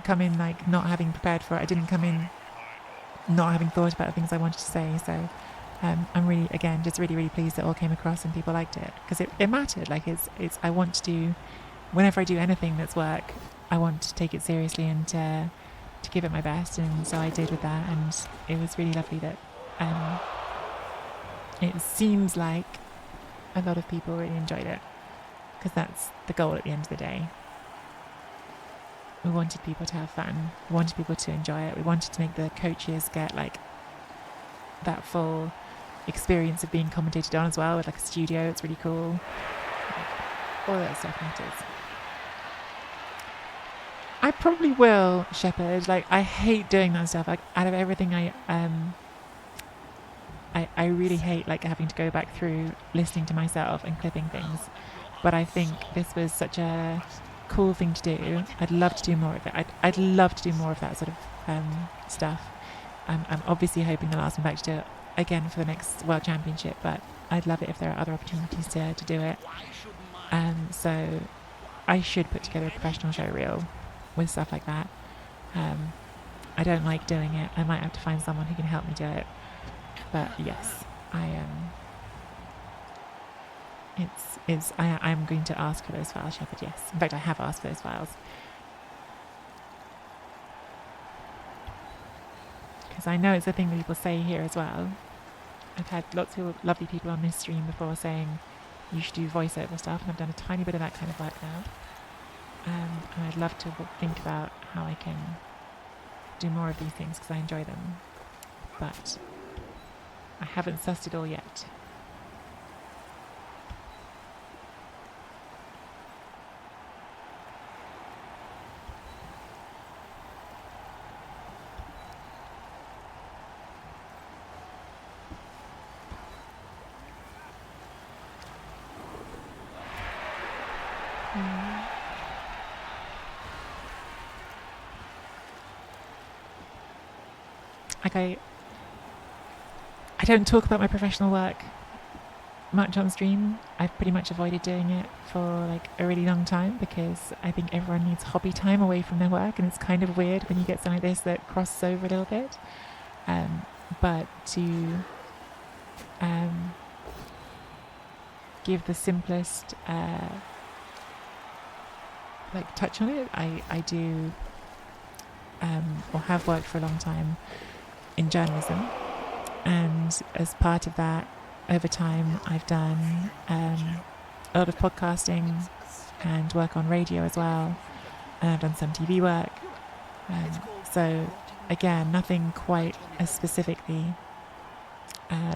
come in like not having prepared for it. I didn't come in not having thought about the things I wanted to say. So I'm really, again, just really, really pleased it all came across and people liked it, because it mattered. Like it's I want to do, whenever I do anything that's work, I want to take it seriously and to give it my best, and so I did with that, and it was really lovely that it seems like a lot of people really enjoyed it, because that's the goal at the end of the day. We wanted people to have fun, we wanted people to enjoy it, we wanted to make the coaches get like that full experience of being commentated on as well, with like a studio. It's really cool. All that stuff matters. I probably will shepherd. Like, I hate doing that stuff. Like, out of everything, I really hate like having to go back through listening to myself and clipping things. But I think this was such a cool thing to do. I'd love to do more of it. I'd love to do more of that sort of stuff. I'm obviously hoping the last one back to do it again for the next World Championship, but I'd love it if there are other opportunities to do it. So I should put together a professional show reel with stuff like that. I don't like doing it. I might have to find someone who can help me do it. But yes, I'm going to ask for those files, Shepherd, yes. In fact, I have asked for those files. Because I know it's a thing that people say here as well. I've had lots of lovely people on this stream before saying you should do voiceover stuff, and I've done a tiny bit of that kind of work now. And I'd love to think about how I can do more of these things, because I enjoy them. But I haven't sussed it all yet. Like I don't talk about my professional work much on stream. I've pretty much avoided doing it for like a really long time, because I think everyone needs hobby time away from their work, and it's kind of weird when you get something like this that crosses over a little bit. But to give the simplest like touch on it, I do or have worked for a long time in journalism, and as part of that, over time I've done a lot of podcasting and work on radio as well, and I've done some TV work, so again, nothing quite as specifically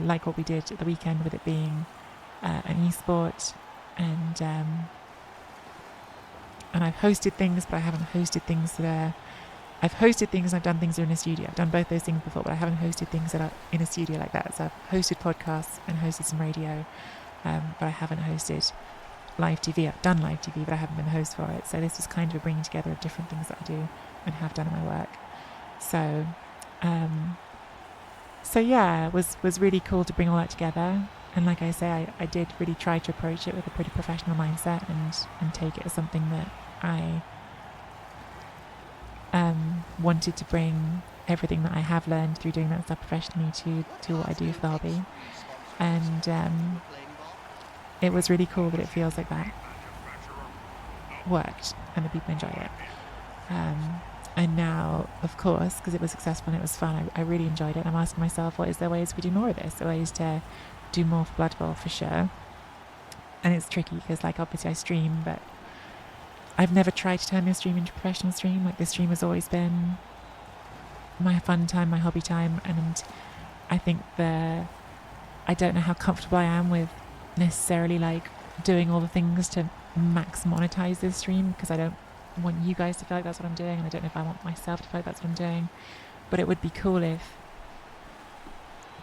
like what we did at the weekend, with it being an e-sport, and I've hosted things, but I haven't hosted things that are... I've hosted things and I've done things that are in a studio. I've done both those things before, but I haven't hosted things that are in a studio like that. So I've hosted podcasts and hosted some radio, but I haven't hosted live TV. I've done live TV, but I haven't been the host for it. So this was kind of a bringing together of different things that I do and have done in my work. So, yeah, it was really cool to bring all that together. And like I say, I did really try to approach it with a pretty professional mindset and take it as something that I wanted to bring everything that I have learned through doing that stuff professionally to what I do for the hobby. And it was really cool that it feels like that worked and that people enjoyed it. And now, of course, because it was successful and it was fun, I really enjoyed it. I'm asking myself, what is there ways we do more of this? There are ways to do more for Blood Bowl, for sure. And it's tricky because, like, obviously I stream, but I've never tried to turn this stream into a professional stream. Like, this stream has always been my fun time, my hobby time, and I think I don't know how comfortable I am with necessarily like doing all the things to max monetize this stream, because I don't want you guys to feel like that's what I'm doing, and I don't know if I want myself to feel like that's what I'm doing. But it would be cool if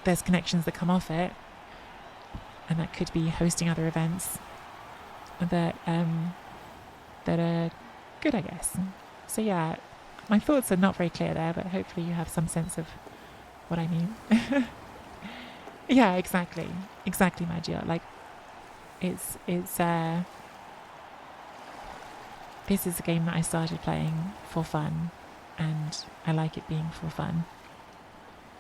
there's connections that come off it, and that could be hosting other events that that are good, I guess. So yeah, my thoughts are not very clear there, but hopefully you have some sense of what I mean. Yeah, exactly, Magia. Like, it's this is a game that I started playing for fun, and I like it being for fun.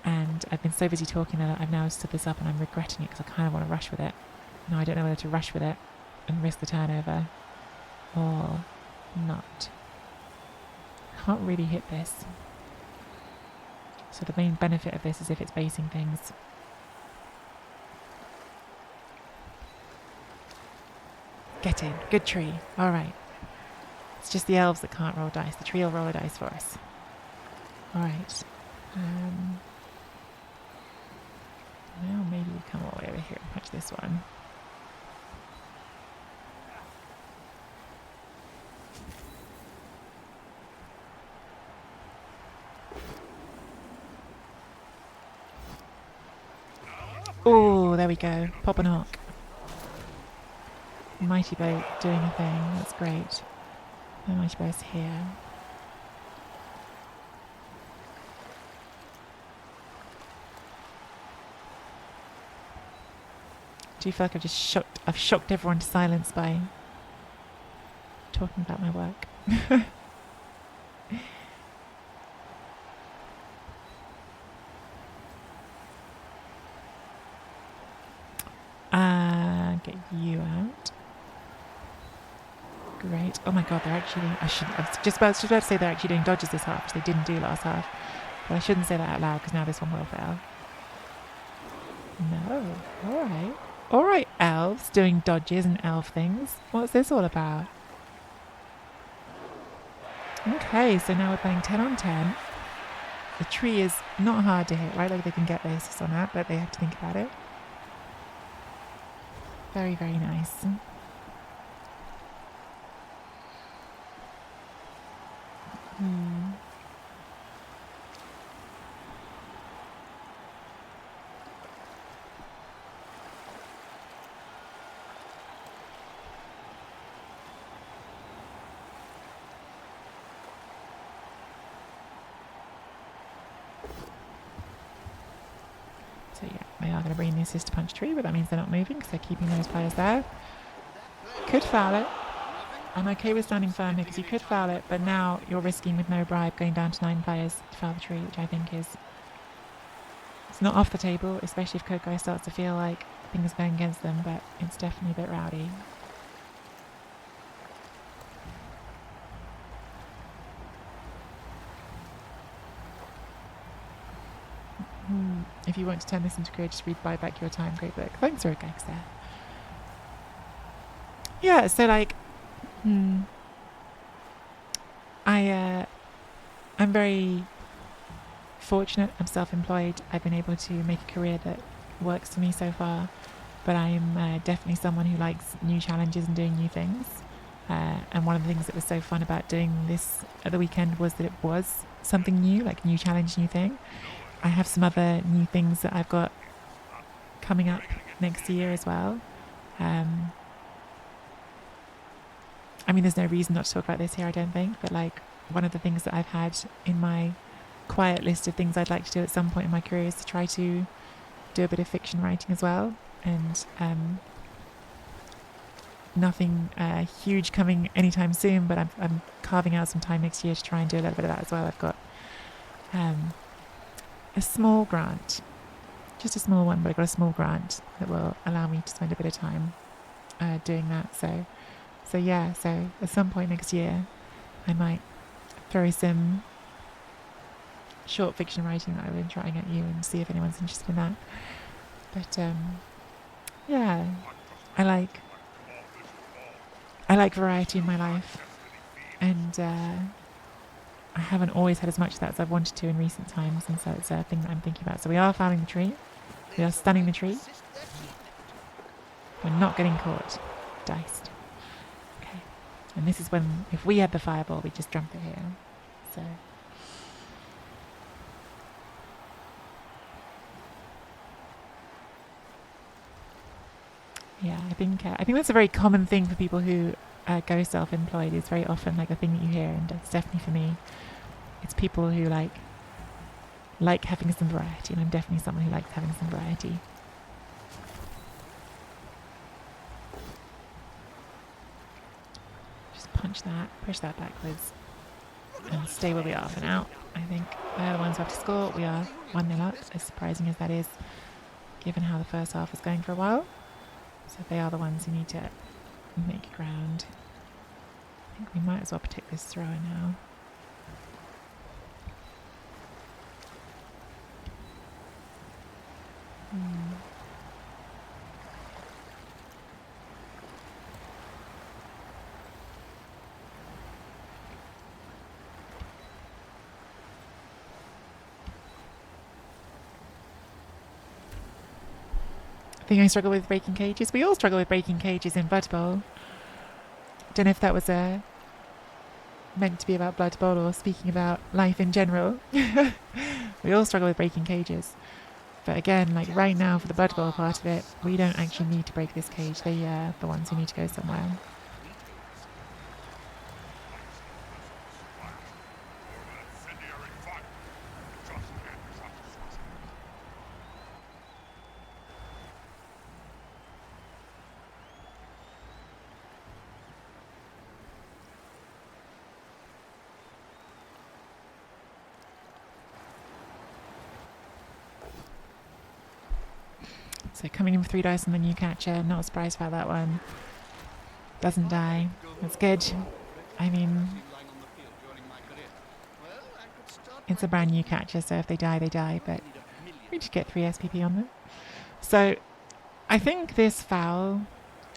And I've been so busy talking that I've now stood this up and I'm regretting it because I kind of want to rush with it. Now I don't know whether to rush with it and risk the turnover or not. Can't really hit this. So the main benefit of this is if it's basing things. Get in. Good tree. All right. It's just the elves that can't roll dice. The tree will roll a dice for us. All right. Now maybe we come all the way over here and punch this one. Oh, there we go. Pop and hawk. Mighty boat doing a thing. That's great. The mighty boat's here. Do you feel like I've shocked everyone to silence by talking about my work? Get you out. Great. Oh my god, they're actually... I was just about to say they're actually doing dodges this half, which they didn't do last half. But I shouldn't say that out loud because now this one will fail. No. Alright. Alright, elves doing dodges and elf things. What's this all about? Okay, so now we're playing 10 on 10. The tree is not hard to hit, right? Like they can get bases on that, but they have to think about it. Very, very nice. So yeah, they are going to bring the assist to punch tree, but that means they're not moving because they're keeping those players there. Could foul it. I'm okay with standing firm here because you could foul it, but now you're risking with no bribe going down to 9 players to foul the tree, which I think is... It's not off the table, especially if Code Guy starts to feel like things are going against them, but it's definitely a bit rowdy. If you want to turn this into career, just read Buy Back Your Time. Great book. Thanks, Rogax there. Yeah, so like, I'm very fortunate. I'm self-employed. I've been able to make a career that works for me so far, but I'm definitely someone who likes new challenges and doing new things. And one of the things that was so fun about doing this at the weekend was that it was something new, like a new challenge, new thing. I have some other new things that I've got coming up next year as well. I mean, there's no reason not to talk about this here, I don't think, but like one of the things that I've had in my quiet list of things I'd like to do at some point in my career is to try to do a bit of fiction writing as well. And nothing huge coming anytime soon, but I'm carving out some time next year to try and do a little bit of that as well. I've got a small grant, just a small one, but I've got a small grant that will allow me to spend a bit of time doing that. So yeah, so at some point next year I might throw some short fiction writing that I've been trying at you and see if anyone's interested in that. But yeah, I like variety in my life, and I haven't always had as much of that as I've wanted to in recent times, and so it's a thing that I'm thinking about. So we are fouling the tree. We are stunning the tree. We're not getting caught. Diced. Okay. And this is when, if we had the fireball, we'd just jump it here. So... yeah, I think that's a very common thing for people who go self-employed is very often like a thing that you hear, and it's definitely for me. It's people who like having some variety, and I'm definitely someone who likes having some variety. Just punch that, push that backwards, and stay where we are for now. I think they're the ones who have to score. We are 1-0 up, as surprising as that is, given how the first half was going for a while. So they are the ones who need to make ground. I think we might as well protect this thrower now. I think I struggle with breaking cages. We all struggle with breaking cages in Blood Bowl. Don't know if that was meant to be about Blood Bowl or speaking about life in general. We all struggle with breaking cages. But again, like right now for the Blood Bowl part of it, we don't actually need to break this cage. They are the ones who need to go somewhere. So coming in with 3 dice on the new catcher, not surprised about that one. Doesn't die. That's good. I mean, it's a brand new catcher, so if they die, they die, but we just get 3 SPP on them. So I think this foul,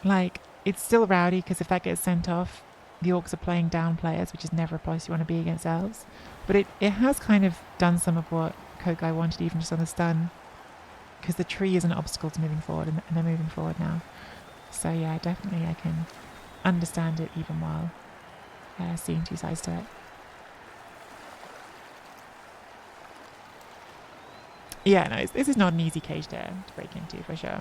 like, it's still rowdy because if that gets sent off, the Orcs are playing down players, which is never a place you want to be against elves. But it has kind of done some of what Kokai wanted, even just on the stun. Because the tree is an obstacle to moving forward, and they're moving forward now. So yeah, definitely I can understand it even while seeing 2 sides to it. Yeah, no, this is not an easy cage to break into, for sure.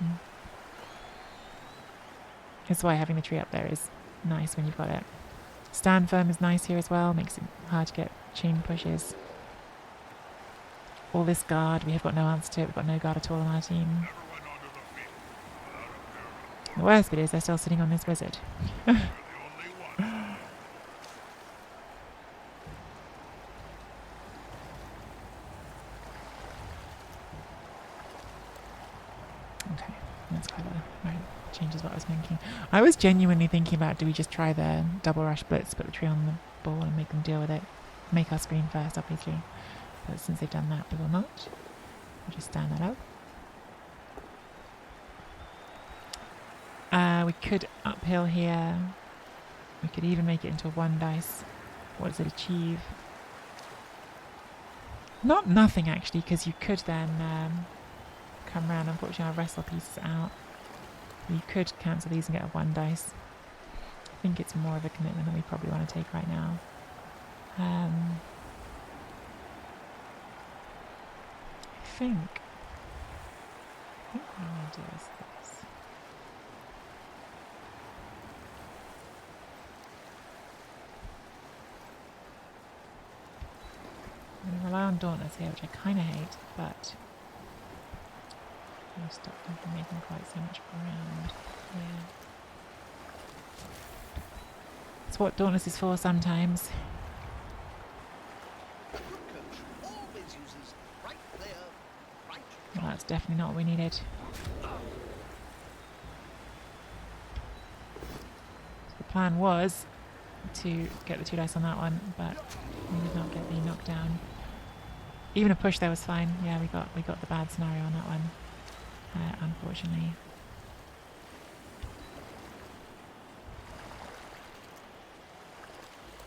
That's why having the tree up there is nice when you've got it. Stand firm is nice here as well, makes it hard to get chain pushes. All this guard, we have got no answer to it. We've got no guard at all on our team. The worst bit is they're still sitting on this wizard. Okay, that's clever. Right, changes what I was thinking. I was genuinely thinking about, do we just try the double rush blitz, put the tree on the ball and make them deal with it? Make our screen first, obviously. But since they've done that, we will not. We'll just stand that up. We could uphill here. We could even make it into a 1 dice. What does it achieve? Nothing actually, because you could then come around. Unfortunately, our wrestle piece is out. You could cancel these and get a 1 dice. I think it's more of a commitment than we probably want to take right now. I think what I'm going to do is this. I'm going to rely on Dauntless here, which I kind of hate, but I'll stop them from making quite so much ground. Yeah. It's what Dauntless is for sometimes. Well, that's definitely not what we needed. So the plan was to get the 2 dice on that one, but we did not get the knockdown. Even a push there was fine. Yeah, we got the bad scenario on that one, unfortunately.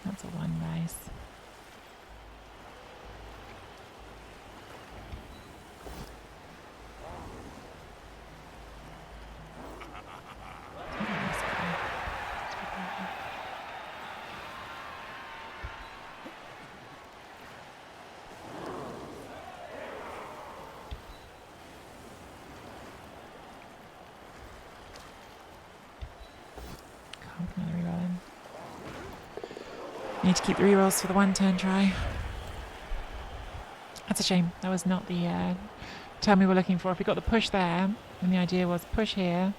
That's a 1 dice. Another reroll in. Need to keep the rerolls for the 1-turn try. That's a shame. That was not the turn we were looking for. If we got the push there, and the idea was push here,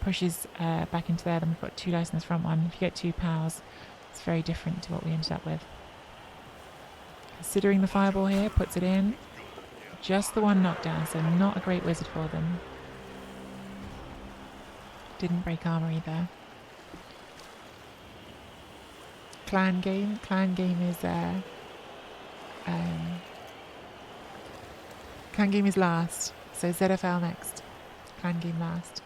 pushes back into there, then we've got 2 dice in this front one. If you get 2 powers, it's very different to what we ended up with. Considering the fireball here, puts it in. Just the 1 knockdown, so not a great wizard for them. Didn't break armor either. Clan game. Clan game is clan game is last. So ZFL next. Clan game last.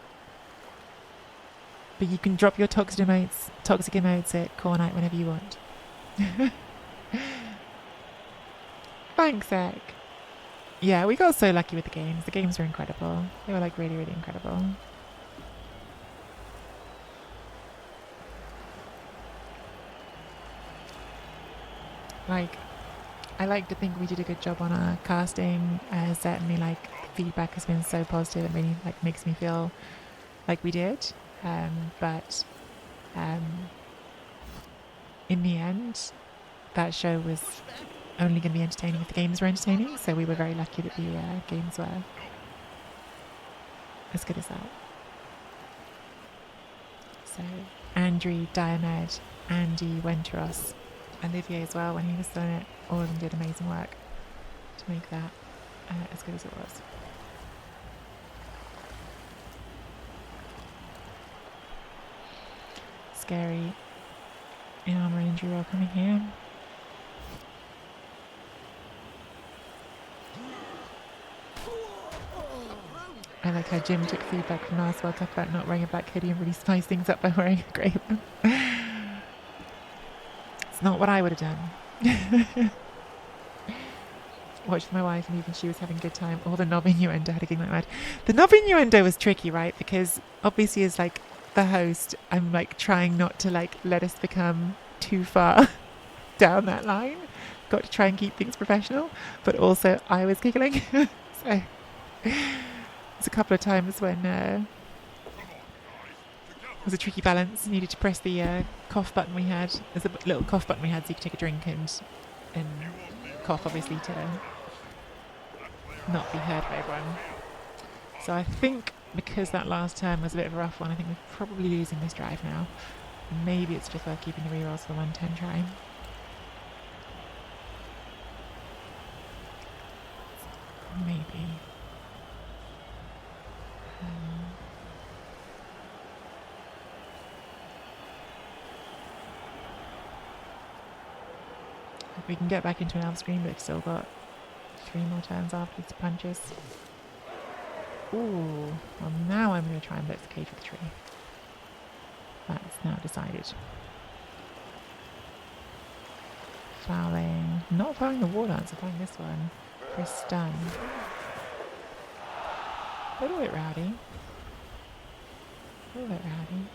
But you can drop your toxic emotes at core night whenever you want. Thanks, Ek. Yeah, we got so lucky with the games. The games were incredible. They were like really, really incredible. Like, I like to think we did a good job on our casting. Certainly, like, feedback has been so positive. It really like makes me feel like we did. But in the end, that show was only going to be entertaining if the games were entertaining. So we were very lucky that the games were as good as that. So Andrew, Diomed, Andy, Wenteros, Olivier as well when he was doing it. All of them did amazing work to make that as good as it was. Scary in armor and injury roll coming here. I like how Jim took feedback from last World Cup about not wearing a black hoodie and really spiced things up by wearing a grey one. It's not what I would have done. Watched my wife and even she was having a good time. All the knob innuendo had a gig like mad. The knob innuendo was tricky, right? Because obviously as like the host, I'm like trying not to like let us become too far down that line. Got to try and keep things professional, but also I was giggling. So there's a couple of times when it was a tricky balance. Needed to press the cough button we had. There's a little cough button we had so you could take a drink and cough, obviously, to not be heard by everyone. So I think because that last turn was a bit of a rough one, I think we're probably losing this drive now. Maybe it's just worth keeping the rerolls for the 1-10 try. Maybe. If we can get back into an elf screen, but we've still got 3 more turns after these punches. Ooh, well now I'm going to try and blitz the cage with the tree. That's now decided. Fouling. Not fouling the war dance, I'm fouling this one. For a stun. A little bit rowdy. A little bit rowdy.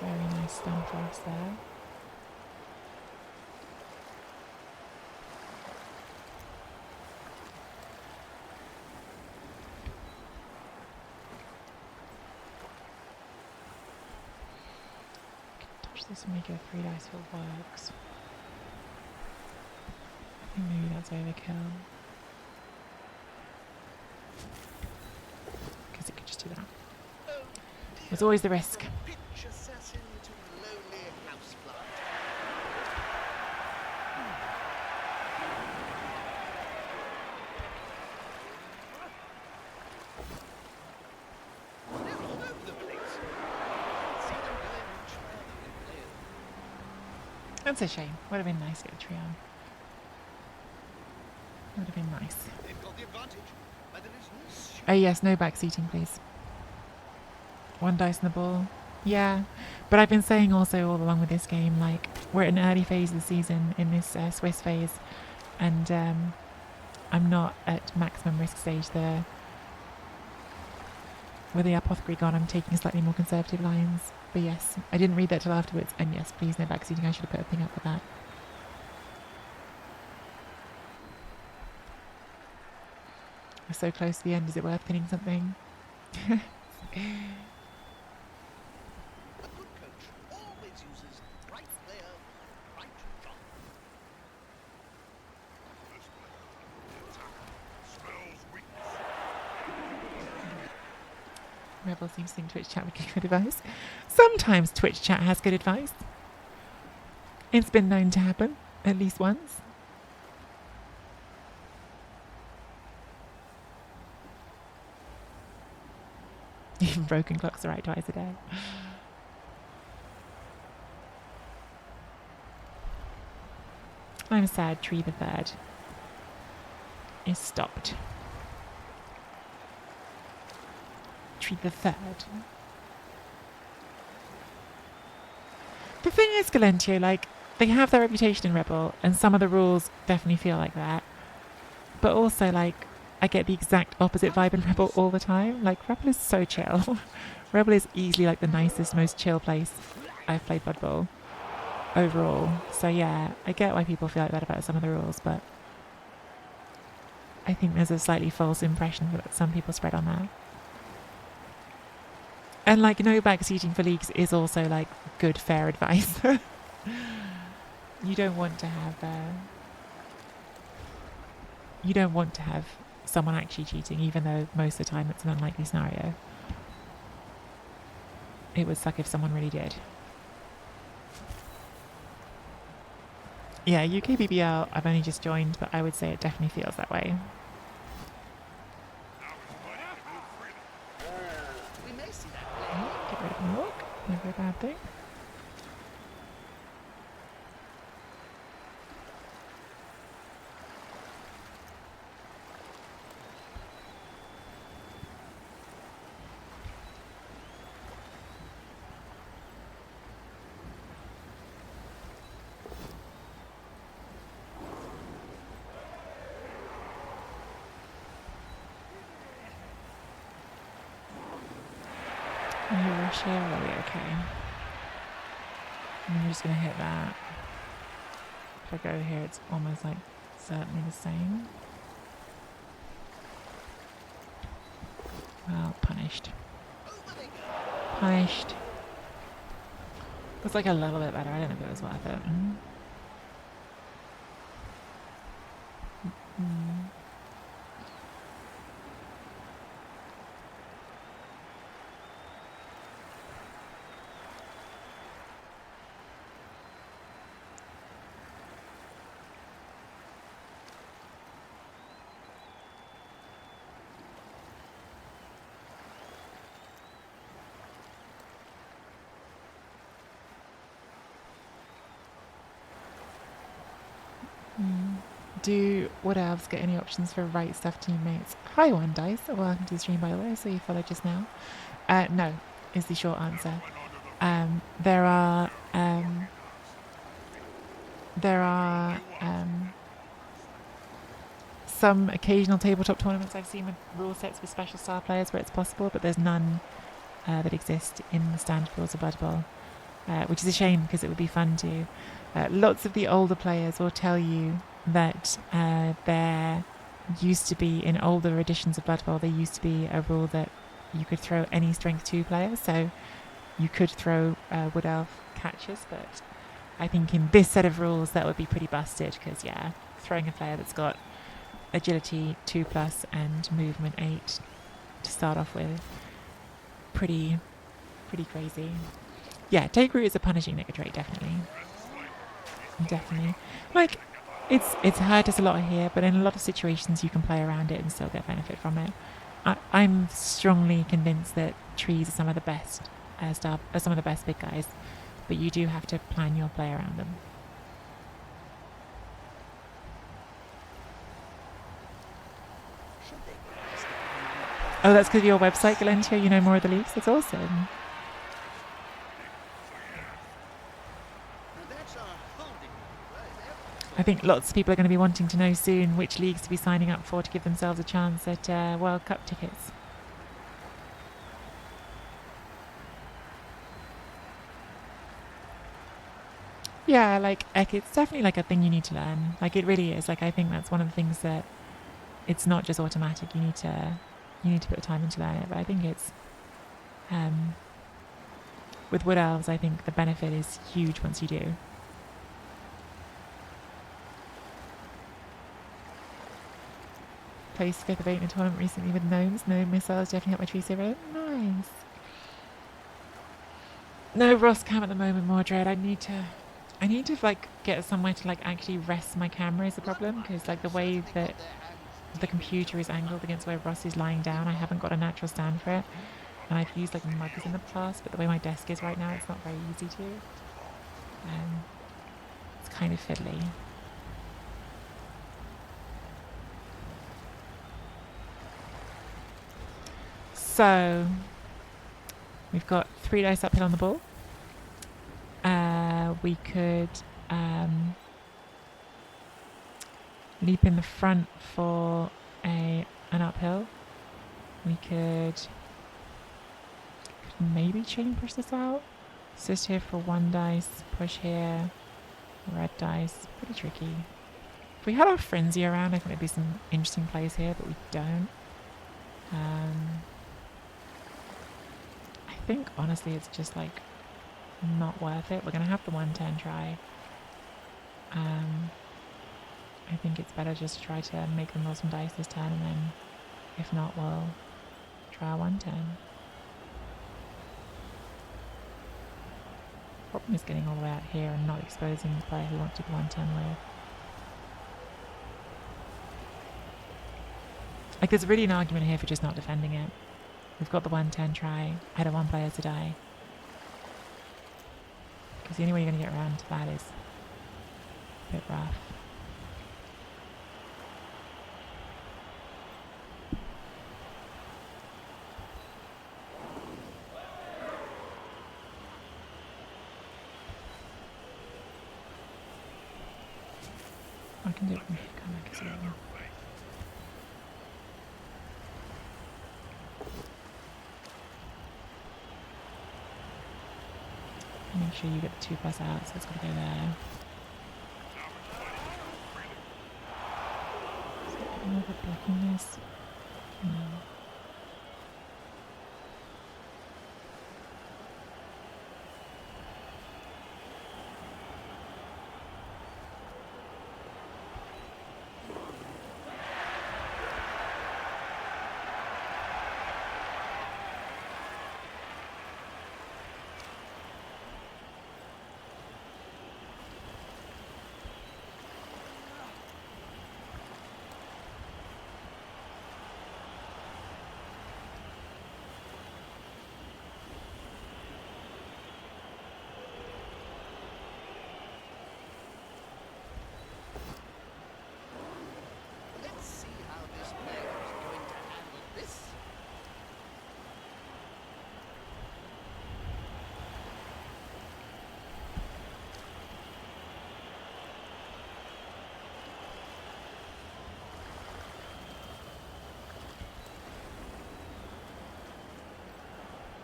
Very nice stun for us there. Touch this and make it a 3 dice for works. I think maybe that's overkill. Because it could just do that. There's always the risk. That's a shame. Would have been nice to get a tree on. Would have been nice. Oh yes, no back seating please. 1 dice in the ball. Yeah, but I've been saying also all along with this game, like, we're at an early phase of the season in this Swiss phase, and I'm not at maximum risk stage. The With the apothecary gone, I'm taking slightly more conservative lines. But yes, I didn't read that till afterwards. And yes, please no backseating. I should have put a thing up with that. We're so close to the end. Is it worth pinning something? Rebel seems to think Twitch chat would give good advice. Sometimes Twitch chat has good advice. It's been known to happen at least once. Even broken clocks are right twice a day. I'm sad Tree the Third is stopped. Tree the Third. The thing is, Galentio, like, they have their reputation in Rebel, and some of the rules definitely feel like that. But also, like, I get the exact opposite vibe in Rebel all the time. Like, Rebel is so chill. Rebel is easily, like, the nicest, most chill place I've played Blood Bowl overall. So, yeah, I get why people feel like that about some of the rules, but I think there's a slightly false impression that some people spread on that. And, like, no backseating for leagues is also, like, good, fair advice. You don't want to have... you don't want to have someone actually cheating, even though most of the time it's an unlikely scenario. It would suck if someone really did. Yeah, UK BBL, I've only just joined, but I would say it definitely feels that way. Get rid of my walk. Never a bad thing. Can you rush here? Are we okay? I'm just going to hit that. If I go here, it's almost like certainly the same. Well, punished. Punished. It's like a little bit better. I don't know if it was worth it. Do Wood Elves get any options for right stuff teammates? Hi, One Dice. Welcome to the stream, by the way. I saw you followed just now. No, is the short answer. There are some occasional tabletop tournaments I've seen with rule sets with special star players where it's possible, but there's none that exist in the standard rules of Blood Bowl, which is a shame because it would be fun to. Lots of the older players will tell you that there used to be, in older editions of Blood Bowl, there used to be a rule that you could throw any strength 2 player, so you could throw Wood Elf catchers, but I think in this set of rules that would be pretty busted, because yeah, throwing a player that's got agility 2+ and movement 8 to start off with, pretty crazy. Yeah, take root is a punishing nigger trait, definitely. Like, it's hurt us a lot here, but in a lot of situations you can play around it and still get benefit from it. I'm strongly convinced that trees are some of the best some of the best big guys, but you do have to plan your play around them. Oh, that's because of your website, Galentio. You know more of the leagues. That's awesome. I think lots of people are going to be wanting to know soon which leagues to be signing up for to give themselves a chance at World Cup tickets. Yeah, like it's definitely like a thing you need to learn. Like it really is. Like I think that's one of the things that it's not just automatic. You need to put time into learning it. But I think it's with wood elves, I think the benefit is huge once you do. Placed 5th of 8 in a tournament recently with gnomes. No missiles definitely helped my tree saver. Nice. No Ross cam at the moment, Mordred. I need to like get somewhere to like actually rest my camera is the problem, because like the way that the computer is angled against where Ross is lying down, I haven't got a natural stand for it. And I've used like mugs in the past, but the way my desk is right now, it's not very easy to. It's kind of fiddly. So we've got 3 dice uphill on the ball. We could leap in the front for an uphill. We could maybe chain push this out. Assist here for 1 dice, push here, red dice. Pretty tricky. If we had our frenzy around, I think there'd be some interesting plays here, but we don't. I think honestly it's just like not worth it. We're gonna have the 110 try. I think it's better just to try to make them roll some dice this turn, and then if not, we'll try our 110. Problem is getting all the way out here and not exposing the player who wants to do the 110 with. Like there's really an argument here for just not defending it. We've got the 110 try. I don't want players to die. Because the only way you're going to get around to that is a bit rough. I can do it from here, come back as well. Make sure you get the 2+ out, so it's got to go there. Is it more of blocking this? No.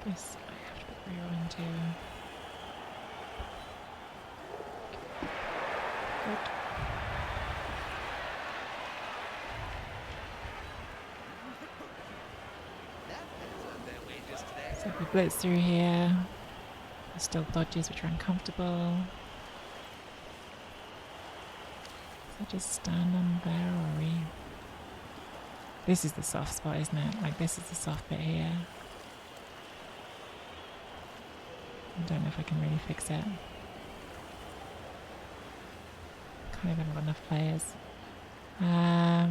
Guess I have to put rear into. Good. So we blitz through here. There's still dodges which are uncomfortable. So just stand on there, or we? This is the soft spot, isn't it? Like this is the soft bit here. I don't know if I can really fix it. Kind of haven't got enough players. I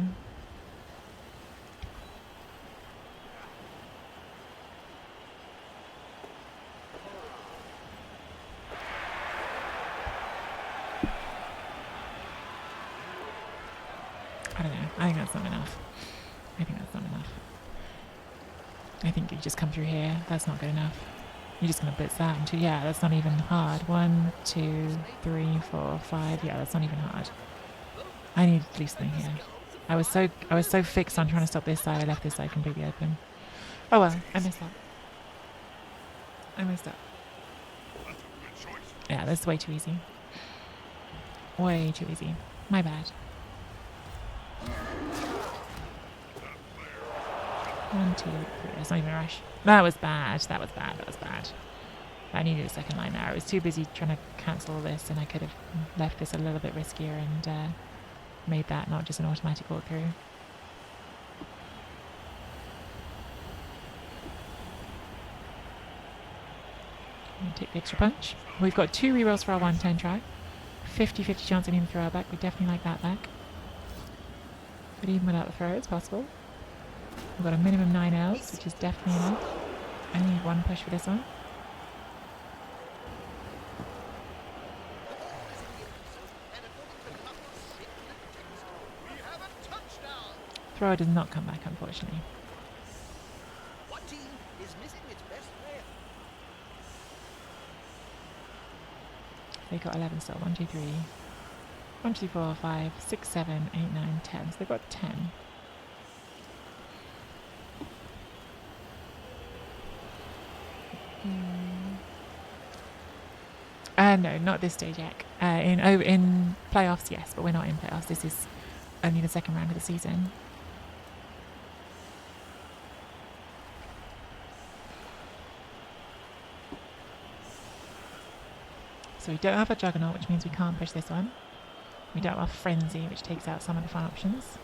don't know. I think that's not enough. I think that's not enough. I think you just come through here. That's not good enough. You're just going to blitz that into, yeah, that's not even hard. 1, 2, 3, 4, 5. Yeah, that's not even hard. I need at least something here. I was so fixed on trying to stop this side, I left this side completely open. Oh well, I messed up. I messed up. Yeah, that's way too easy. Way too easy. My bad. 1, 2, 3. That's not even a rush. That was bad. That was bad. That was bad. I needed a second line there. I was too busy trying to cancel all this, and I could have left this a little bit riskier and made that not just an automatic walkthrough. Take the extra punch. We've got 2 rerolls for our 110 try. 50-50 chance of needing to throw our back. We definitely like that back. But even without the throw, it's possible. We've got a minimum 9 Ls, which is definitely enough. I need 1 push for this one. Thrower does not come back, unfortunately. What team is missing its best player? They got 11 still. 1, 2, 3. 1, 2, 4, 5, 6, 7, 8, 9, 10. So they've got 10. No, not this stage yet. In playoffs, yes, but we're not in playoffs. This is only the second round of the season. So we don't have a Juggernaut, which means we can't push this one. We don't have Frenzy, which takes out some of the fun options.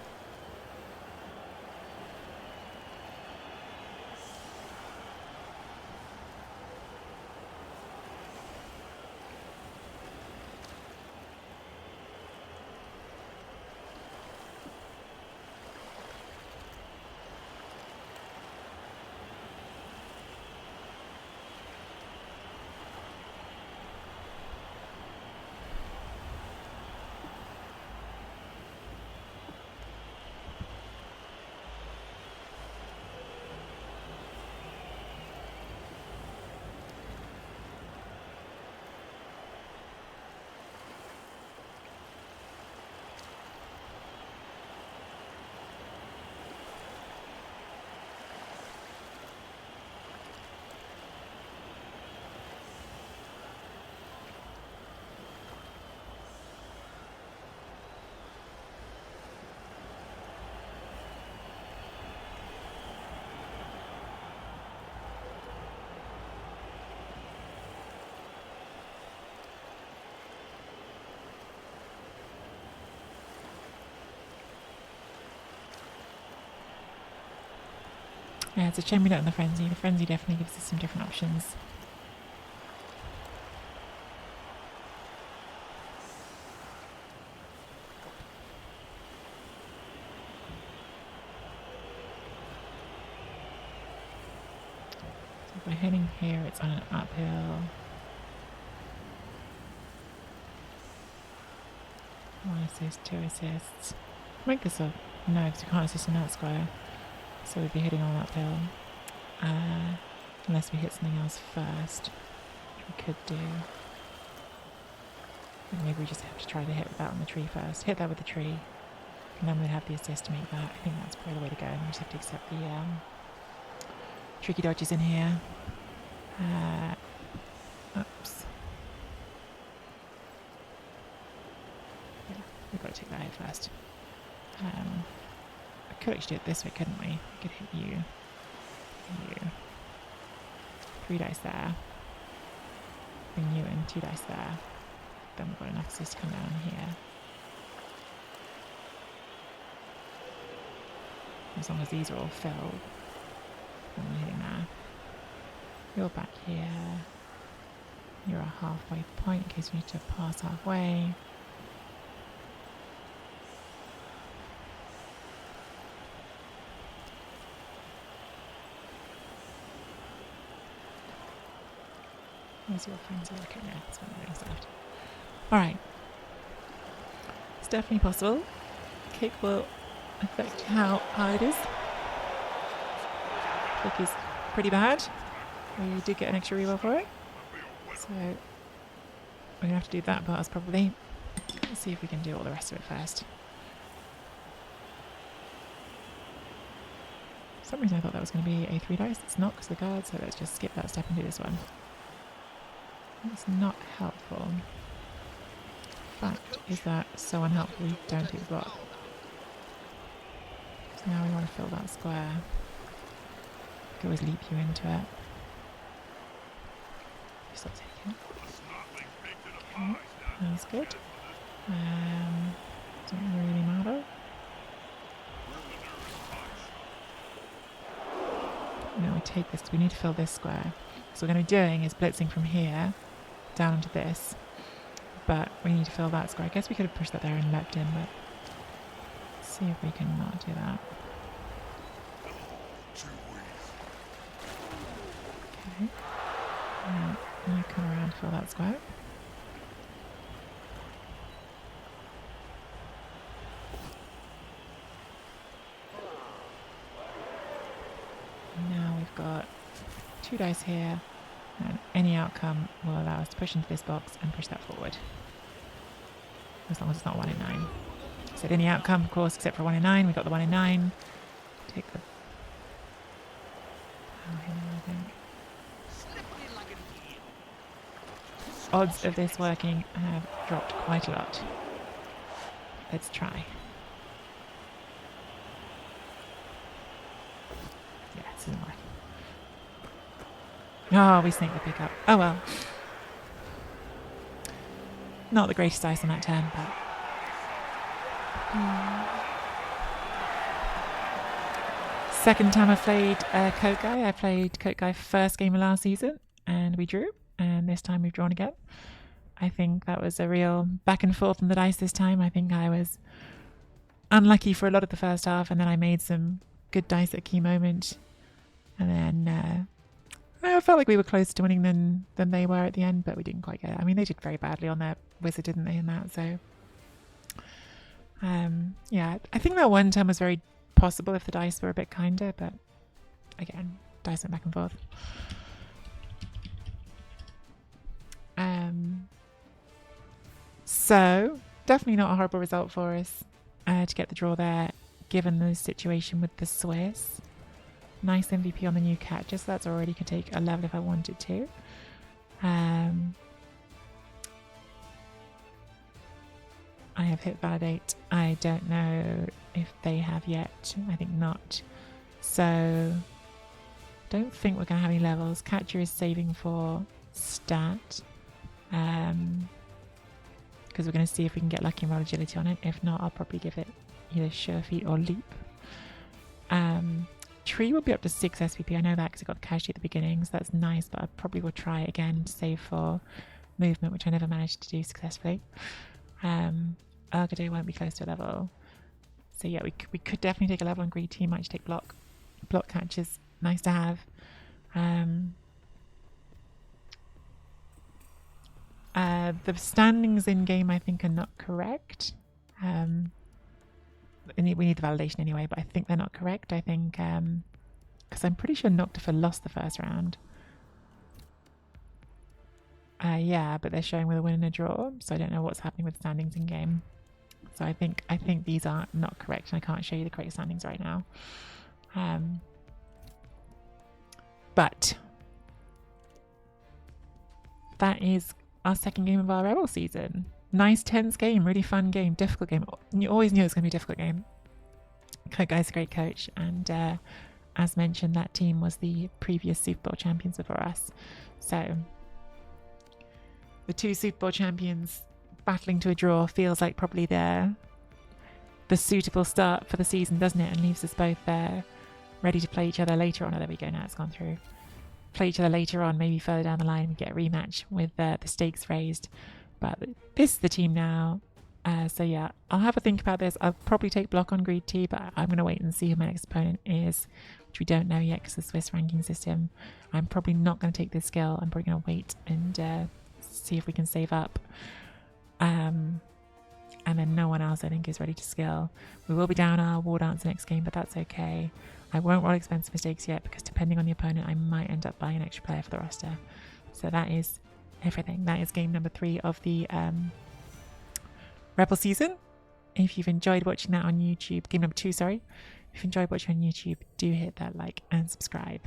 Yeah, it's a shame we don't have the Frenzy. The Frenzy definitely gives us some different options. So if we're heading here, it's on an uphill. One assist, 2 assists. Make this up. No, because we can't assist in that square. So we'd be hitting on uphill. Unless we hit something else first, which we could do. And maybe we just have to try to hit that on the tree first. Hit that with the tree. And then we'd have the assist to make that. I think that's probably the way to go. And we just have to accept the tricky dodges in here. Oops. Yeah, we've got to take that hit first. We could actually do it this way, couldn't we? We could hit you. 3 dice there. Bring you in, 2 dice there. Then we've got enough assist to come down here. As long as these are all filled. Then we're hitting there. You're back here. You're a halfway point in case we need to pass halfway. Where's your Frenzy? Okay, yeah, that's one of the things left. Alright. It's definitely possible. Kick will affect how hard it is. Kick is pretty bad. We did get an extra reroll for it. So we're going to have to do that pass probably. Let's see if we can do all the rest of it first. For some reason I thought that was going to be a 3 dice. It's not because of the guard, so let's just skip that step and do this one. It's not helpful. fact is that so unhelpful we don't take the block. So now we want to fill that square. I can always leap you into it. Just not take it. Okay, that's good. Doesn't really matter. No, we take this because we need to fill this square. So what we're going to be doing is blitzing from here down into this. But we need to fill that square. I guess we could have pushed that there and leapt in, but let's see if we can not do that. Okay. Now come around to fill that square. Now we've got 2 dice here, and any outcome will allow us to push into this box and push that forward. As long as it's not 1 in 9. So any outcome, of course, except for 1 in 9. We got the 1 in 9. Take the... I think. Odds of this working have dropped quite a lot. Let's try. Yeah, this isn't working. Oh, we snaked the pickup. Oh well. Not the greatest dice on that turn, but... Second time I played Coat Guy. I played Coat Guy first game of last season, and we drew. And this time we've drawn again. I think that was a real back and forth on the dice this time. I think I was unlucky for a lot of the first half, and then I made some good dice at a key moment. And then I felt like we were closer to winning than they were at the end, but we didn't quite get it. I mean, they did very badly on their wizard, didn't they, in that? So, yeah, I think that one turn was very possible if the dice were a bit kinder, but again, dice went back and forth. So, definitely not a horrible result for us to get the draw there, given the situation with the Swiss. Nice MVP on the new catcher, so that's already could take a level if I wanted to. I have hit validate. I don't know if they have yet. I think not. So, don't think we're going to have any levels. Catcher is saving for stat. Because we're going to see if we can get lucky and roll agility on it. If not, I'll probably give it either sure feet or leap. Tree will be up to 6 SVP. I know that because I got the casualty at the beginning, so that's nice, but I probably will try it again to save for movement, which I never managed to do successfully. Ergodo won't be close to a level. So yeah, we could definitely take a level on greed team. Might just take block catches. Nice to have. The standings in game I think are not correct. We need the validation anyway, but I think they're not correct. I think because I'm pretty sure Noctifer lost the first round. Yeah, but they're showing with a win and a draw, so I don't know what's happening with standings in game. So I think these are not correct, and I can't show you the correct standings right now. But that is our second game of our Rebel season. Nice, tense game, really fun game, difficult game. You always knew it was going to be a difficult game. Coat Guy's a great coach, and as mentioned, that team was the previous Super Bowl champions before us. So the 2 Super Bowl champions battling to a draw feels like probably the suitable start for the season, doesn't it? And leaves us both ready to play each other later on. Oh, there we go, now it's gone through. Play each other later on, maybe further down the line, we get a rematch with the stakes raised. But this is the team now. So yeah, I'll have a think about this. I'll probably take block on greed T, but I'm going to wait and see who my next opponent is, which we don't know yet because of the Swiss ranking system. I'm probably not going to take this skill. I'm probably going to wait and see if we can save up. And then no one else I think is ready to skill. We will be down our war dance next game, but that's okay. I won't roll expensive mistakes yet because depending on the opponent, I might end up buying an extra player for the roster. So that is everything. That is game number 3 of the Rebel season. If you've enjoyed watching that on YouTube, game number 2, sorry. If you enjoyed watching on YouTube, do hit that like and subscribe.